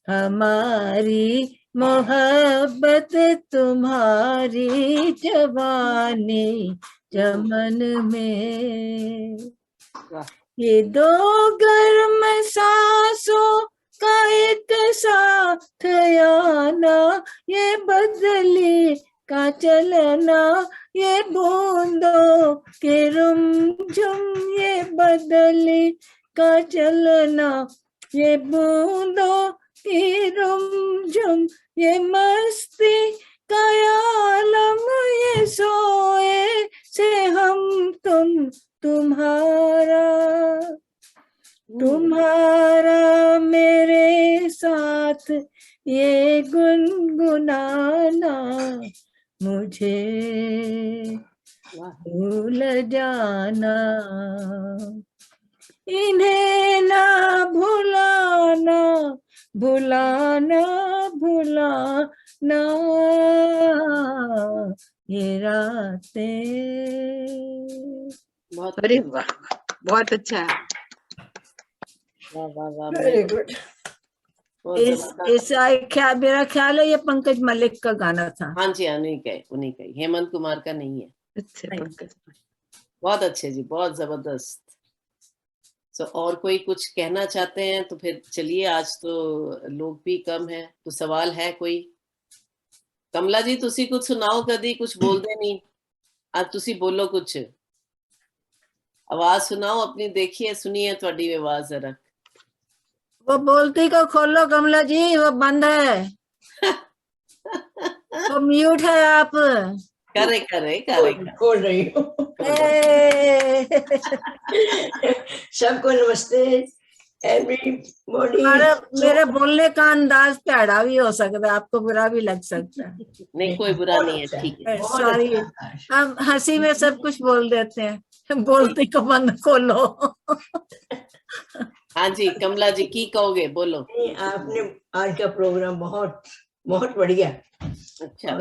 हमारी मोहब्बत तुम्हारी जवानी चमन में। ये दो गर्म सांसों का एक साथ आना, ये बदली का चलना, ये बूंदों के रुमझुम, ये बदली का चलना, ये बूंदों की रुमझुम, ये मस्ती का आलम, ये सोए से हम तुम तुम्हारा, तुम्हारा मेरे साथ ये गुनगुनाना, मुझे भूल जाना, इन्हें ना भुलाना, भुलाना भुलाना, ये रातें। अरे वाह, बहुत अच्छा है। वाह वाह वाह, वेरी गुड। मेरा ख्याल है ये पंकज मलिक का गाना था। हाँ जी, उन्हीं का ही, हेमंत कुमार का नहीं है। अच्छा, पंकज। बहुत अच्छे जी, बहुत जबरदस्त। और कोई कुछ कहना चाहते हैं तो फिर चलिए, आज तो लोग भी कम हैं, तो सवाल है कोई? कमला जी तुसी कुछ सुनाओ, कदी कुछ बोलते नहीं, आज तुसी बोलो कुछ, आवाज सुनाओ अपनी, देखिए सुनिए थोड़ी आवाज जरा। वो बोलती को खोलो कमला जी, वो बंद है। वो म्यूट है आप। करे खोल रही हूँ। सबको नमस्ते एवरीबॉडी। मेरे बोलने का अंदाज प्यारा भी हो सकता है, आपको बुरा भी लग सकता है। नहीं, कोई बुरा नहीं है, ठीक है। सॉरी, हम हंसी में सब कुछ बोल देते हैं। बोलते को बंद खोलो। हाँ जी, कमला जी की कहोगे, बोलो। आपने आज का प्रोग्राम बहुत बहुत बढ़िया, अच्छा,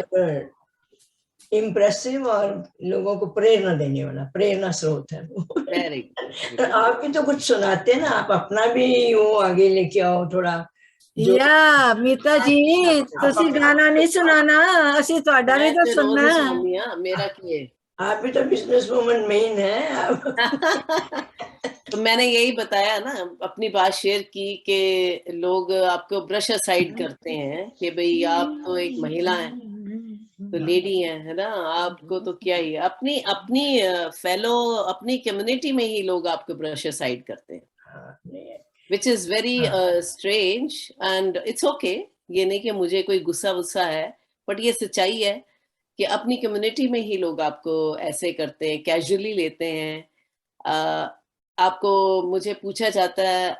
इम्प्रेसिव और लोगों को प्रेरणा देने वाला, प्रेरणा स्रोत है। तो आप भी तो कुछ सुनाते हैं ना, आप अपना भी वो आगे लेके आओ थोड़ा। या मीता जी, तुसी गाना नहीं सुनाना, असी ਤੁਹਾਡਾ भी तो सुनना। मेरा की है, आप भी तो बिजनेस वुमन मेन है। तो मैंने यही बताया ना, अपनी बात शेयर की कि लोग आपको ब्रश असाइड करते हैं कि भाई आप तो एक महिला हैं, तो लेडी है ना, आपको तो क्या ही, अपनी अपनी फेलो, अपनी कम्युनिटी में ही लोग आपको ब्रश असाइड करते हैं, which is very strange and it's okay. ये नहीं कि मुझे कोई गुस्सा वुस्सा है, बट ये सच्चाई है कि अपनी कम्युनिटी में ही लोग आपको ऐसे करते हैं, कैजुअली लेते हैं। आपको मुझे पूछा जाता है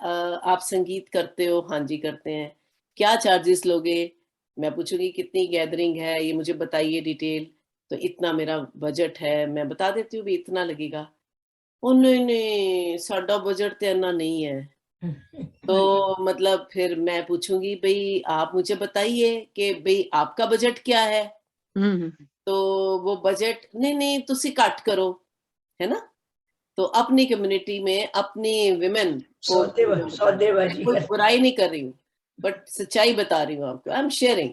आप संगीत करते हो? हाँ जी करते हैं। क्या चार्जेस लोगे? मैं पूछूंगी कितनी गैदरिंग है, ये मुझे बताइए डिटेल। तो इतना मेरा बजट है, मैं बता देती हूँ भी इतना लगेगा। ओ नहीं, साडा बजट तो इतना नहीं है। तो मतलब फिर मैं पूछूंगी भाई आप मुझे बताइए कि भाई आपका बजट क्या है। तो वो बजट नहीं तुसी कट करो, है ना। तो अपनी कम्युनिटी में अपनी विमेन को, कोई बुराई नहीं कर रही हूँ, बट सच्चाई बता रही हूँ आपको, आई एम शेयरिंग।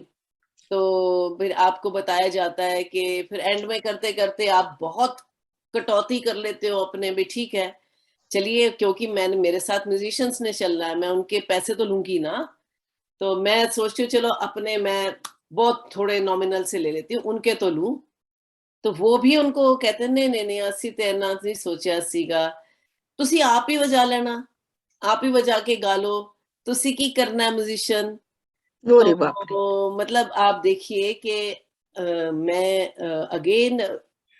तो फिर आपको बताया जाता है कि फिर एंड में करते करते आप बहुत कटौती कर लेते हो अपने भी, ठीक है चलिए, क्योंकि मैंने, मेरे साथ म्यूजिशियंस ने चलना है, मैं उनके पैसे तो लूंगी ना। तो मैं सोचती हूँ चलो अपने, मैं बहुत थोड़े नॉमिनल से ले लेती हूँ, उनके तो लूं। तो वो भी उनको कहते हैं नहीं अस्सी तो इन्ना नहीं सोचा सीगा, तुसी आप ही बजा लेना, आप ही बजा के गा लो, तुसी की करना है म्यूजिशियन। तो मतलब आप देखिए कि मैं अगेन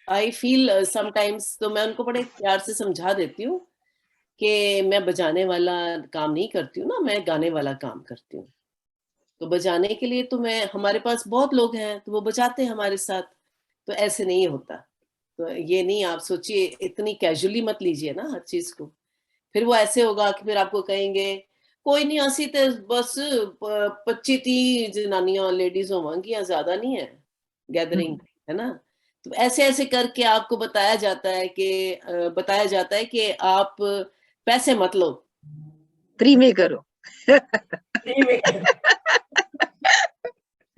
आई फील समटाइम्स, तो मैं उनको बड़े प्यार से समझा देती हूँ कि मैं बजाने वाला काम नहीं करती हूँ ना, मैं गाने वाला काम करती हूँ। तो बजाने के लिए तो मैं, हमारे पास बहुत लोग हैं तो वो बजाते हैं हमारे साथ, तो ऐसे नहीं होता। तो ये नहीं आप सोचिए, इतनी कैजुअली मत लीजिए ना हर चीज को, फिर वो ऐसे होगा कि फिर आपको कहेंगे कोई नहीं असी तो बस 25-30 जनानियां लेडीज होवांगियां, ज्यादा नहीं है गैदरिंग, है ना। तो ऐसे ऐसे करके आपको बताया जाता है कि आप पैसे मत लो, फ्री में करो। फ्री में करो।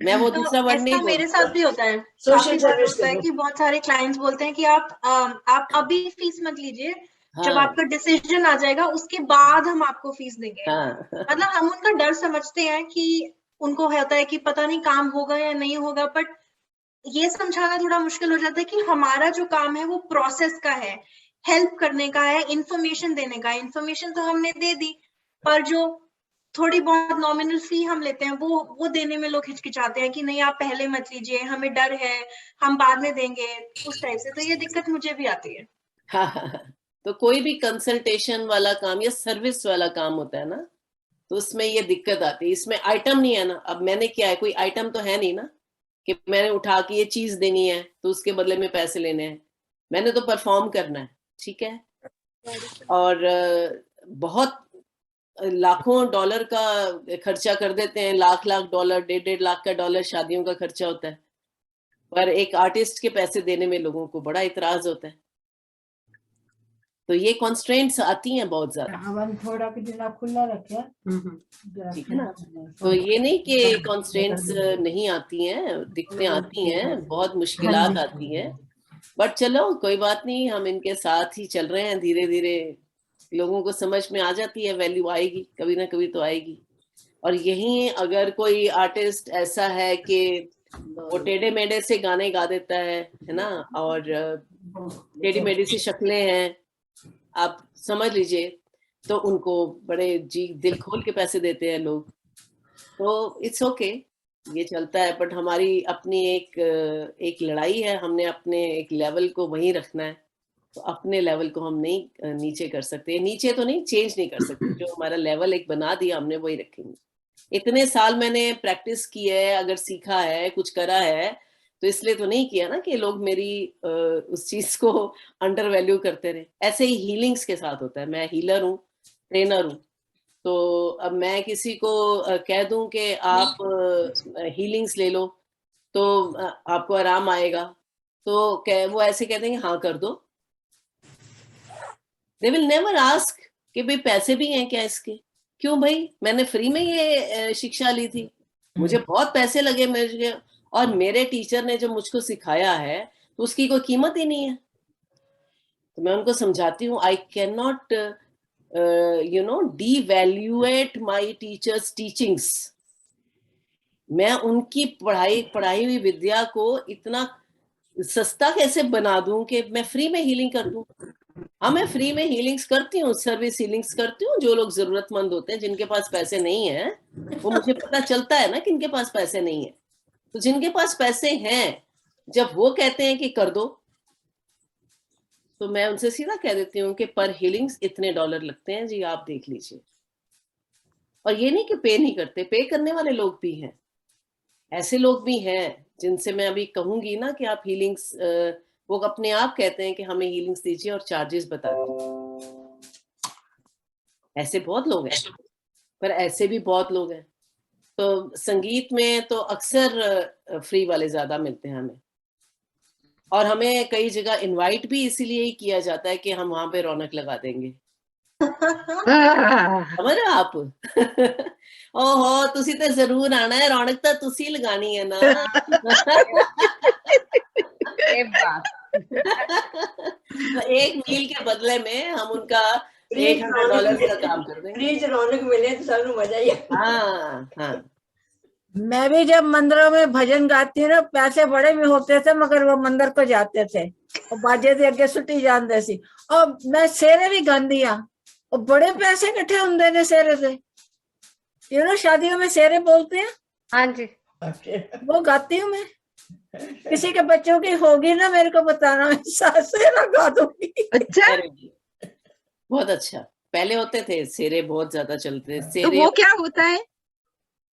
मैं वो तो दूसरा वर्ड नहीं ऐसा मेरे साथ भी होता है, सोशल काफी बार सर्विस होता है करो। कि बहुत सारे क्लाइंट्स बोलते हैं कि आप अभी फीस मत लीजिए, जब हाँ आपका डिसीजन आ जाएगा उसके बाद हम आपको फीस देंगे। हाँ मतलब हम उनका डर समझते हैं कि उनको होता है कि पता नहीं काम होगा या नहीं होगा, बट ये समझाना थोड़ा मुश्किल हो जाता है कि हमारा जो काम है वो प्रोसेस का है, हेल्प करने का है, इंफॉर्मेशन देने का है। इंफॉर्मेशन तो हमने दे दी, पर जो थोड़ी बहुत नॉमिनल फी हम लेते हैं वो देने में लोग हिचकिचाते हैं कि नहीं आप पहले मत लीजिए, हमें डर है, हम बाद में देंगे, उस टाइप से। तो ये दिक्कत मुझे भी आती है। हाँ। तो कोई भी कंसल्टेशन वाला काम या सर्विस वाला काम होता है ना, तो उसमें ये दिक्कत आती है। इसमें आइटम नहीं है ना, अब मैंने क्या है, कोई आइटम तो है नहीं ना कि मैंने उठा के ये चीज देनी है तो उसके बदले में पैसे लेने हैं। मैंने तो परफॉर्म करना है, ठीक है। और बहुत लाखों डॉलर का खर्चा कर देते हैं, लाख लाख डॉलर, 1.5 लाख का डॉलर शादियों का खर्चा होता है, पर एक आर्टिस्ट के पैसे देने में लोगों को बड़ा इतराज होता है। तो ये कॉन्स्ट्रेंट्स आती हैं बहुत ज्यादा, थोड़ा कि जिना खुला रखे, ठीक है ना। तो ये नहीं कि कॉन्स्ट्रेंट्स नहीं आती हैं, दिक्कतें आती हैं, बहुत मुश्किलात आती हैं, बट चलो कोई बात नहीं, हम इनके साथ ही चल रहे हैं। धीरे धीरे लोगों को समझ में आ जाती है, वैल्यू आएगी, कभी ना कभी तो आएगी। और यही अगर कोई आर्टिस्ट ऐसा है कि वो टेढ़े मेढ़े से गाने गा देता है ना, और टेढ़ी मेढ़ी सी शक्लें हैं, आप समझ लीजिए, तो उनको बड़े जी दिल खोल के पैसे देते हैं लोग, तो इट्स ओके, ये चलता है। बट हमारी अपनी एक लड़ाई है, हमने अपने एक लेवल को वहीं रखना है। तो अपने लेवल को हम नहीं नीचे कर सकते, नीचे तो नहीं, चेंज नहीं कर सकते। जो हमारा लेवल एक बना दिया हमने, वही रखेंगे। इतने साल मैंने प्रैक्टिस की है, अगर सीखा है, कुछ करा है, तो इसलिए तो नहीं किया ना कि लोग मेरी उस चीज को अंडर वैल्यू करते रहे। ऐसे ही हीलिंग्स के साथ होता है। मैं हीलर हूँ, ट्रेनर हूँ, तो अब मैं किसी को कह दूं कि आप हीलिंग्स ले लो तो आपको आराम आएगा, तो वो ऐसे कहते हैं हाँ कर दो। दे विल नेवर आस्क कि भाई पैसे भी हैं क्या इसके। क्यों भाई, मैंने फ्री में ये शिक्षा ली थी, मुझे बहुत पैसे लगे मेरे, और मेरे टीचर ने जो मुझको सिखाया है तो उसकी कोई कीमत ही नहीं है। तो मैं उनको समझाती हूँ, I can not devaluate my teachers' teachings। मैं उनकी पढ़ाई हुई विद्या को इतना सस्ता कैसे बना दूं कि मैं फ्री में हीलिंग कर दूं। हाँ, मैं फ्री में हीलिंग्स करती हूँ, सर्विस हीलिंग्स करती हूँ। जो लोग जरूरतमंद होते हैं, जिनके पास पैसे नहीं है, वो मुझे पता चलता है ना कि इनके पास पैसे नहीं है। तो जिनके पास पैसे हैं, जब वो कहते हैं कि कर दो, तो मैं उनसे सीधा कह देती हूँ कि पर हीलिंग्स इतने डॉलर लगते हैं जी, आप देख लीजिए। और ये नहीं कि पे नहीं करते, पे करने वाले लोग भी हैं, ऐसे लोग भी हैं जिनसे मैं अभी कहूंगी ना कि आप हीलिंग्स, वो अपने आप कहते हैं कि हमें हीलिंग्स दीजिए और चार्जेस बता दीजिए। ऐसे बहुत लोग हैं, पर ऐसे भी बहुत लोग हैं। तो संगीत में तो अक्सर फ्री वाले ज्यादा मिलते हैं हमें, और हमें कई जगह इनवाइट भी इसीलिए ही किया जाता है कि हम वहां पे रौनक लगा देंगे। समझ रहे हो आप? ओहो, तुसी तो जरूर आना है, रौनक तो तुसी लगानी है ना। तो एक मील के बदले में हम उनका $800 का काम कर देंगे। फ्री रौनक मिले तो सानू मजा ही। हाँ हाँ, मैं भी जब मंदिरों में भजन गाती हूँ ना, पैसे बड़े में होते थे, मगर वो मंदिर को जाते थे और बाजे से अगे सुटी जाते सी। और मैं शेरे भी गांदिया और बड़े पैसे इकट्ठे होंगे ने शेरे से। शादियों में शेरे बोलते हैं। हाँ जी, वो गाती हूँ मैं। किसी के बच्चों की होगी ना, मेरे को बताना, मैं शेरा गा दूंगी। अच्छा, बहुत अच्छा। पहले होते थे शेरे, बहुत ज्यादा चलते थे। तो वो क्या होता है?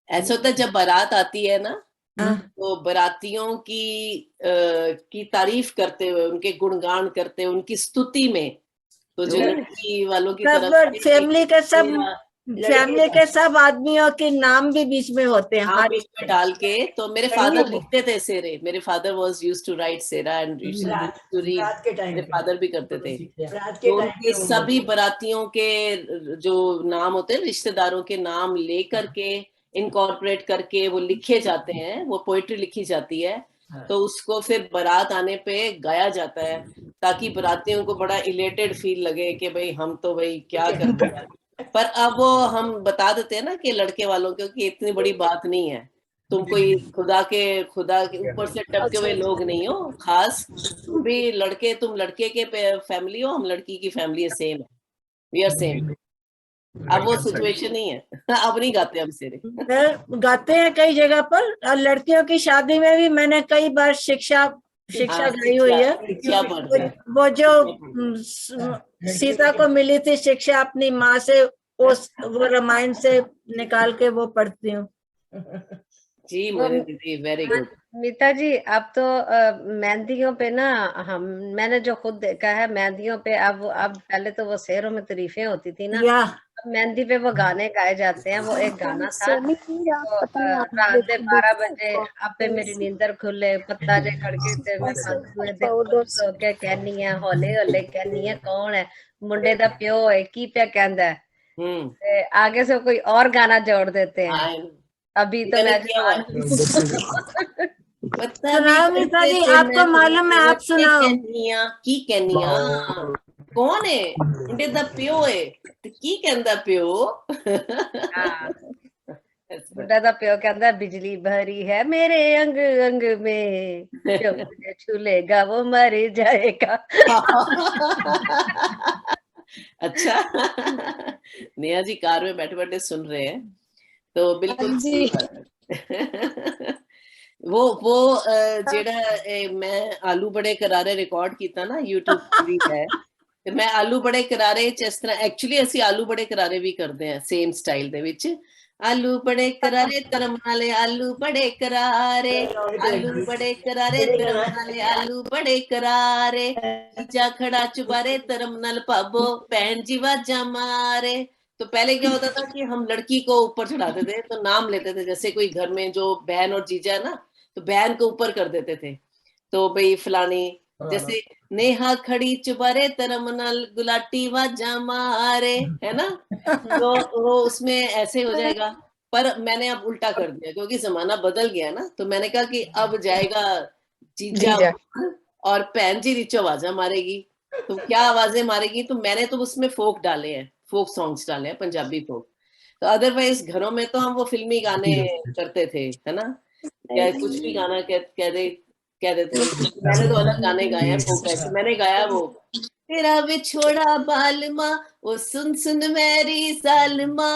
ऐसा होता है जब बारात आती है ना, तो बारातियों की तारीफ करते हुए, उनके गुणगान करते हुए, उनकी स्तुति में, तो जो लड़की वालों की तरफ फैमिली के सब फैमिली के सब आदमियों के नाम भी बीच में होते हैं, हाँ, बीच में डाल के। तो मेरे फादर लिखते थे सेरे, मेरे father was used to write सेरा एंड टू रीड। मेरे फादर भी करते थे। तो उनके सभी बारातियों के जो नाम होते हैं, रिश्तेदारों के नाम लेकर के इनकॉर्पोरेट करके वो लिखे जाते हैं, वो पोएट्री लिखी जाती है। तो उसको फिर बारात आने पे गाया जाता है, ताकि बारातियों को बड़ा इलेटेड फील लगे कि भाई हम तो भाई क्या करते हैं। पर अब वो हम बता देते हैं ना कि लड़के वालों को कि इतनी बड़ी बात नहीं है, तुम कोई खुदा के ऊपर से टपके हुए लोग नहीं हो, खास तुम भी लड़के, तुम लड़के के फैमिली हो, हम लड़की की फैमिली सेम है, वी आर सेम। अब वो सिचुएशन नहीं है। अब नहीं गाते हम सेरे। गाते हैं कई जगह पर, और लड़कियों की शादी में भी मैंने कई बार शिक्षा गाई हुई है। वो जो सीता को मिली थी शिक्षा अपनी माँ से, उस रामायण से निकाल के वो पढ़ती हूँ। जी मोनी दीदी, वेरी गुड। मीता जी, अब तो मेहंदियों पे ना, मैंने जो खुद देखा है मेहंदियों पे, अब पहले तो वो शेरों में तारीफें होती थी ना, मेहंदी पे वो गाने गाए जाते हैं। वो एक गाना था, रात दे 12 बजे आपे मेरी नींदर खुले, पत्ता जे खड़के ते मैं बंद हुए दे के कहनी है, होले होले कहनी है कौन है, मुंडे दा प्यो है की पे कहंदा है। आगे से कोई और गाना जोड़ देते हैं। अभी तो मैं सुनाओ मीता जी, आपको मालूम है, आप सुनाओ। की कहनिया कौन है, मुंडे दा प्यो है की कहंदा प्यो। मुंडा दा प्यो कहंदा बिजली भरी है मेरे अंग अंग में, जो मुझे छूलेगा वो मर जाएगा। अच्छा, नेहा जी कार में बैठे बैठे सुन रहे हैं, तो बिल्कुल सही बात है। वो जेड़ा मैं आलू बड़े करारे रिकॉर्ड किया ना, यूट्यूब है, ਤੇ मैं आलू बड़े करारे इस तरह, एक्चुअली ਅਸੀਂ आलू बड़े करारे भी करते हैं सेम स्टाइल ਦੇ ਵਿੱਚ। आलू बड़े करारे ਧਰਮ ਨਾਲੇ आलू बड़े करारे, आलू बड़े करारे ਧਰਮ ਨਾਲੇ आलू बड़े करारे, जीजा खड़ा चुबारे ਧਰਮ ਨਾਲ ਭਾਬੋ ਭੈਣ ਜੀ ਵਾਜਾਂ मारे। तो पहले क्या होता था कि हम लड़की को ऊपर चढ़ाते थे, तो नाम लेते थे, जैसे कोई घर में जो बहन और जीजा है ना, तो बहन को ऊपर कर देते थे, तो भाई फलानी, जैसे नेहा खड़ी चुबारे धर्म नाल गुलाटी वाजा मारे, है ना, तो वो उसमें ऐसे हो जाएगा। पर मैंने अब उल्टा कर दिया, क्योंकि जमाना बदल गया ना, तो मैंने कहा कि अब जाएगा जीजा और बहन जी नीचे आवाजा मारेगी। तो क्या आवाजें मारेगी, तो मैंने तो उसमें फोक डाले हैं, फोक सॉन्ग्स डाले हैं, पंजाबी फोक। तो अदरवाइज घरों में तो हम वो फिल्मी गाने करते थे, है ना, या कुछ भी गाना कह देते थे। मैंने तो अलग गाने गाए हैं फोक टाइप। मैंने गाया वो तेरा बिछोड़ा बालमा, वो सुन सुन मेरी सालमा,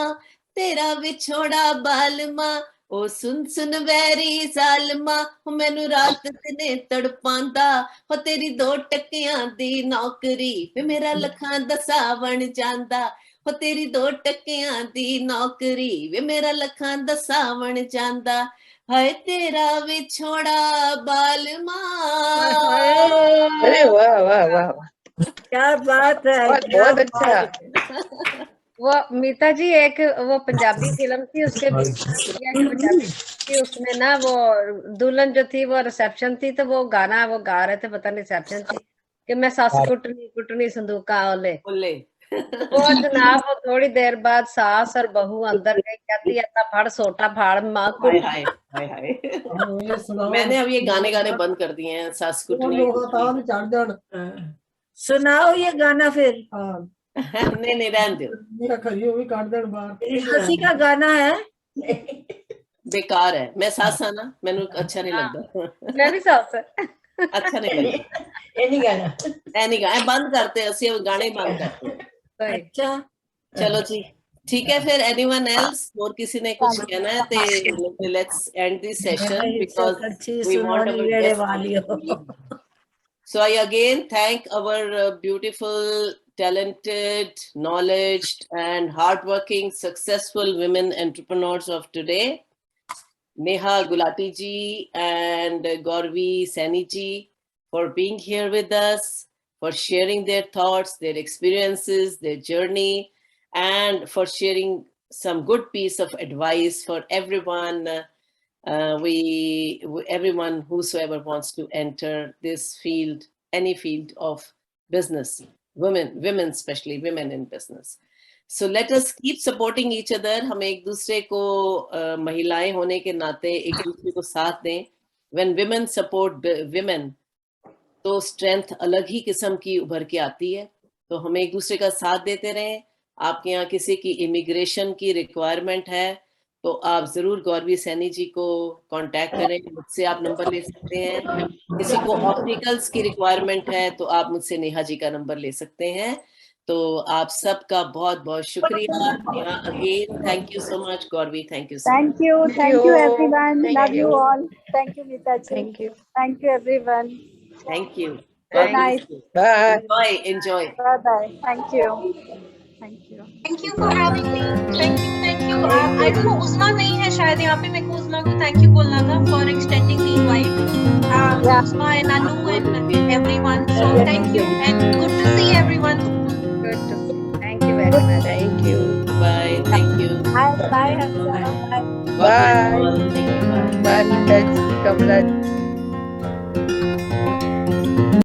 तेरा बिछोड़ा बालमा, ओ सुन सुन वैरी सालमा, मैनू रात दिने तड़पांदा, हो तेरी 2 टकियां दी नौकरी, वे मेरा लखां दसा बन जांदा, हो तेरी 2 टकियां दी नौकरी, वे मेरा लखां दसा बन जांदा, हाय तेरा बिछोड़ा बालमा। अरे वाह वाह वाह, क्या बात है, बहुत अच्छा। वो मीता जी एक वो पंजाबी फिल्म थी, उसके पंजाबी थी, उसमें ना वो दुल्हन जो थी वो रिसेप्शन थी, तो वो गाना वो गा रहे थे, पता नहीं रिसेप्शन थी कि मैं सस कुटनी कुटनी संदूका ओले ओले। वो जनाब वो थोड़ी देर बाद सास और बहू अंदर गई, कहती है फड़ सोटा फाड़ माँ को। हाय हाय हाय। मैंने अब ये गाने बंद कर दिए हैं, सास कुटनी। सुनाओ ये गाना फिर। नहीं रहने दो, हंसी का गाना है, बेकार है। मैं सास ना, मैंने अच्छा नहीं लगता। मैं भी सास अच्छा नहीं लगता, नहीं गाना बंद करते, असि गाने बंद करते। अच्छा चलो जी, ठीक है फिर। एनीवन एल्स, और किसी ने कुछ कहना है तो let's end this session, because we want our. So I again thank our beautiful, talented, knowledgeable and hardworking, successful women entrepreneurs of today, Neha Gulati ji and Gauravi Saini ji, for being here with us, for sharing their thoughts, their experiences, their journey, and for sharing some good piece of advice for everyone. Everyone whosoever wants to enter this field, any field of business, women especially women in business. So let us keep supporting each other. हम एक दूसरे को महिलाएं होने के नाते एक दूसरे को साथ दें. When women support women, तो strength अलग ही किस्म की उभर के आती है. तो हमें एक दूसरे का साथ देते रहें. आपके यहाँ किसी की इमिग्रेशन की रिक्वायरमेंट है तो आप जरूर गौरवी सैनी जी को कांटेक्ट करें. मुझसे आप नंबर ले सकते हैं. किसी को ऑप्टिकल्स की रिक्वायरमेंट है तो आप मुझसे नेहा जी का नंबर ले सकते हैं. तो आप सबका बहुत बहुत शुक्रिया. Again thank you so much Gauravi. Thank you. Thank you everyone. Love you all. Thank you Neeta ji. Thank you everyone. Thank you. Good night. Bye. Enjoy. Bye bye. Thank you. Thank you for having me. Thank you. I don't know, Uzma नहीं है शायद यहाँ पे. मेरे को Uzma को thank you बोलना था for extending the invite. Uzma and Anu and everyone. So thank you and good to see everyone. Good to see. Thank you very much. Thank you. Bye. Thank you. Bye. Bye. Bye. Thank you. Bye. Bye, Neeta ji, Kamala ji.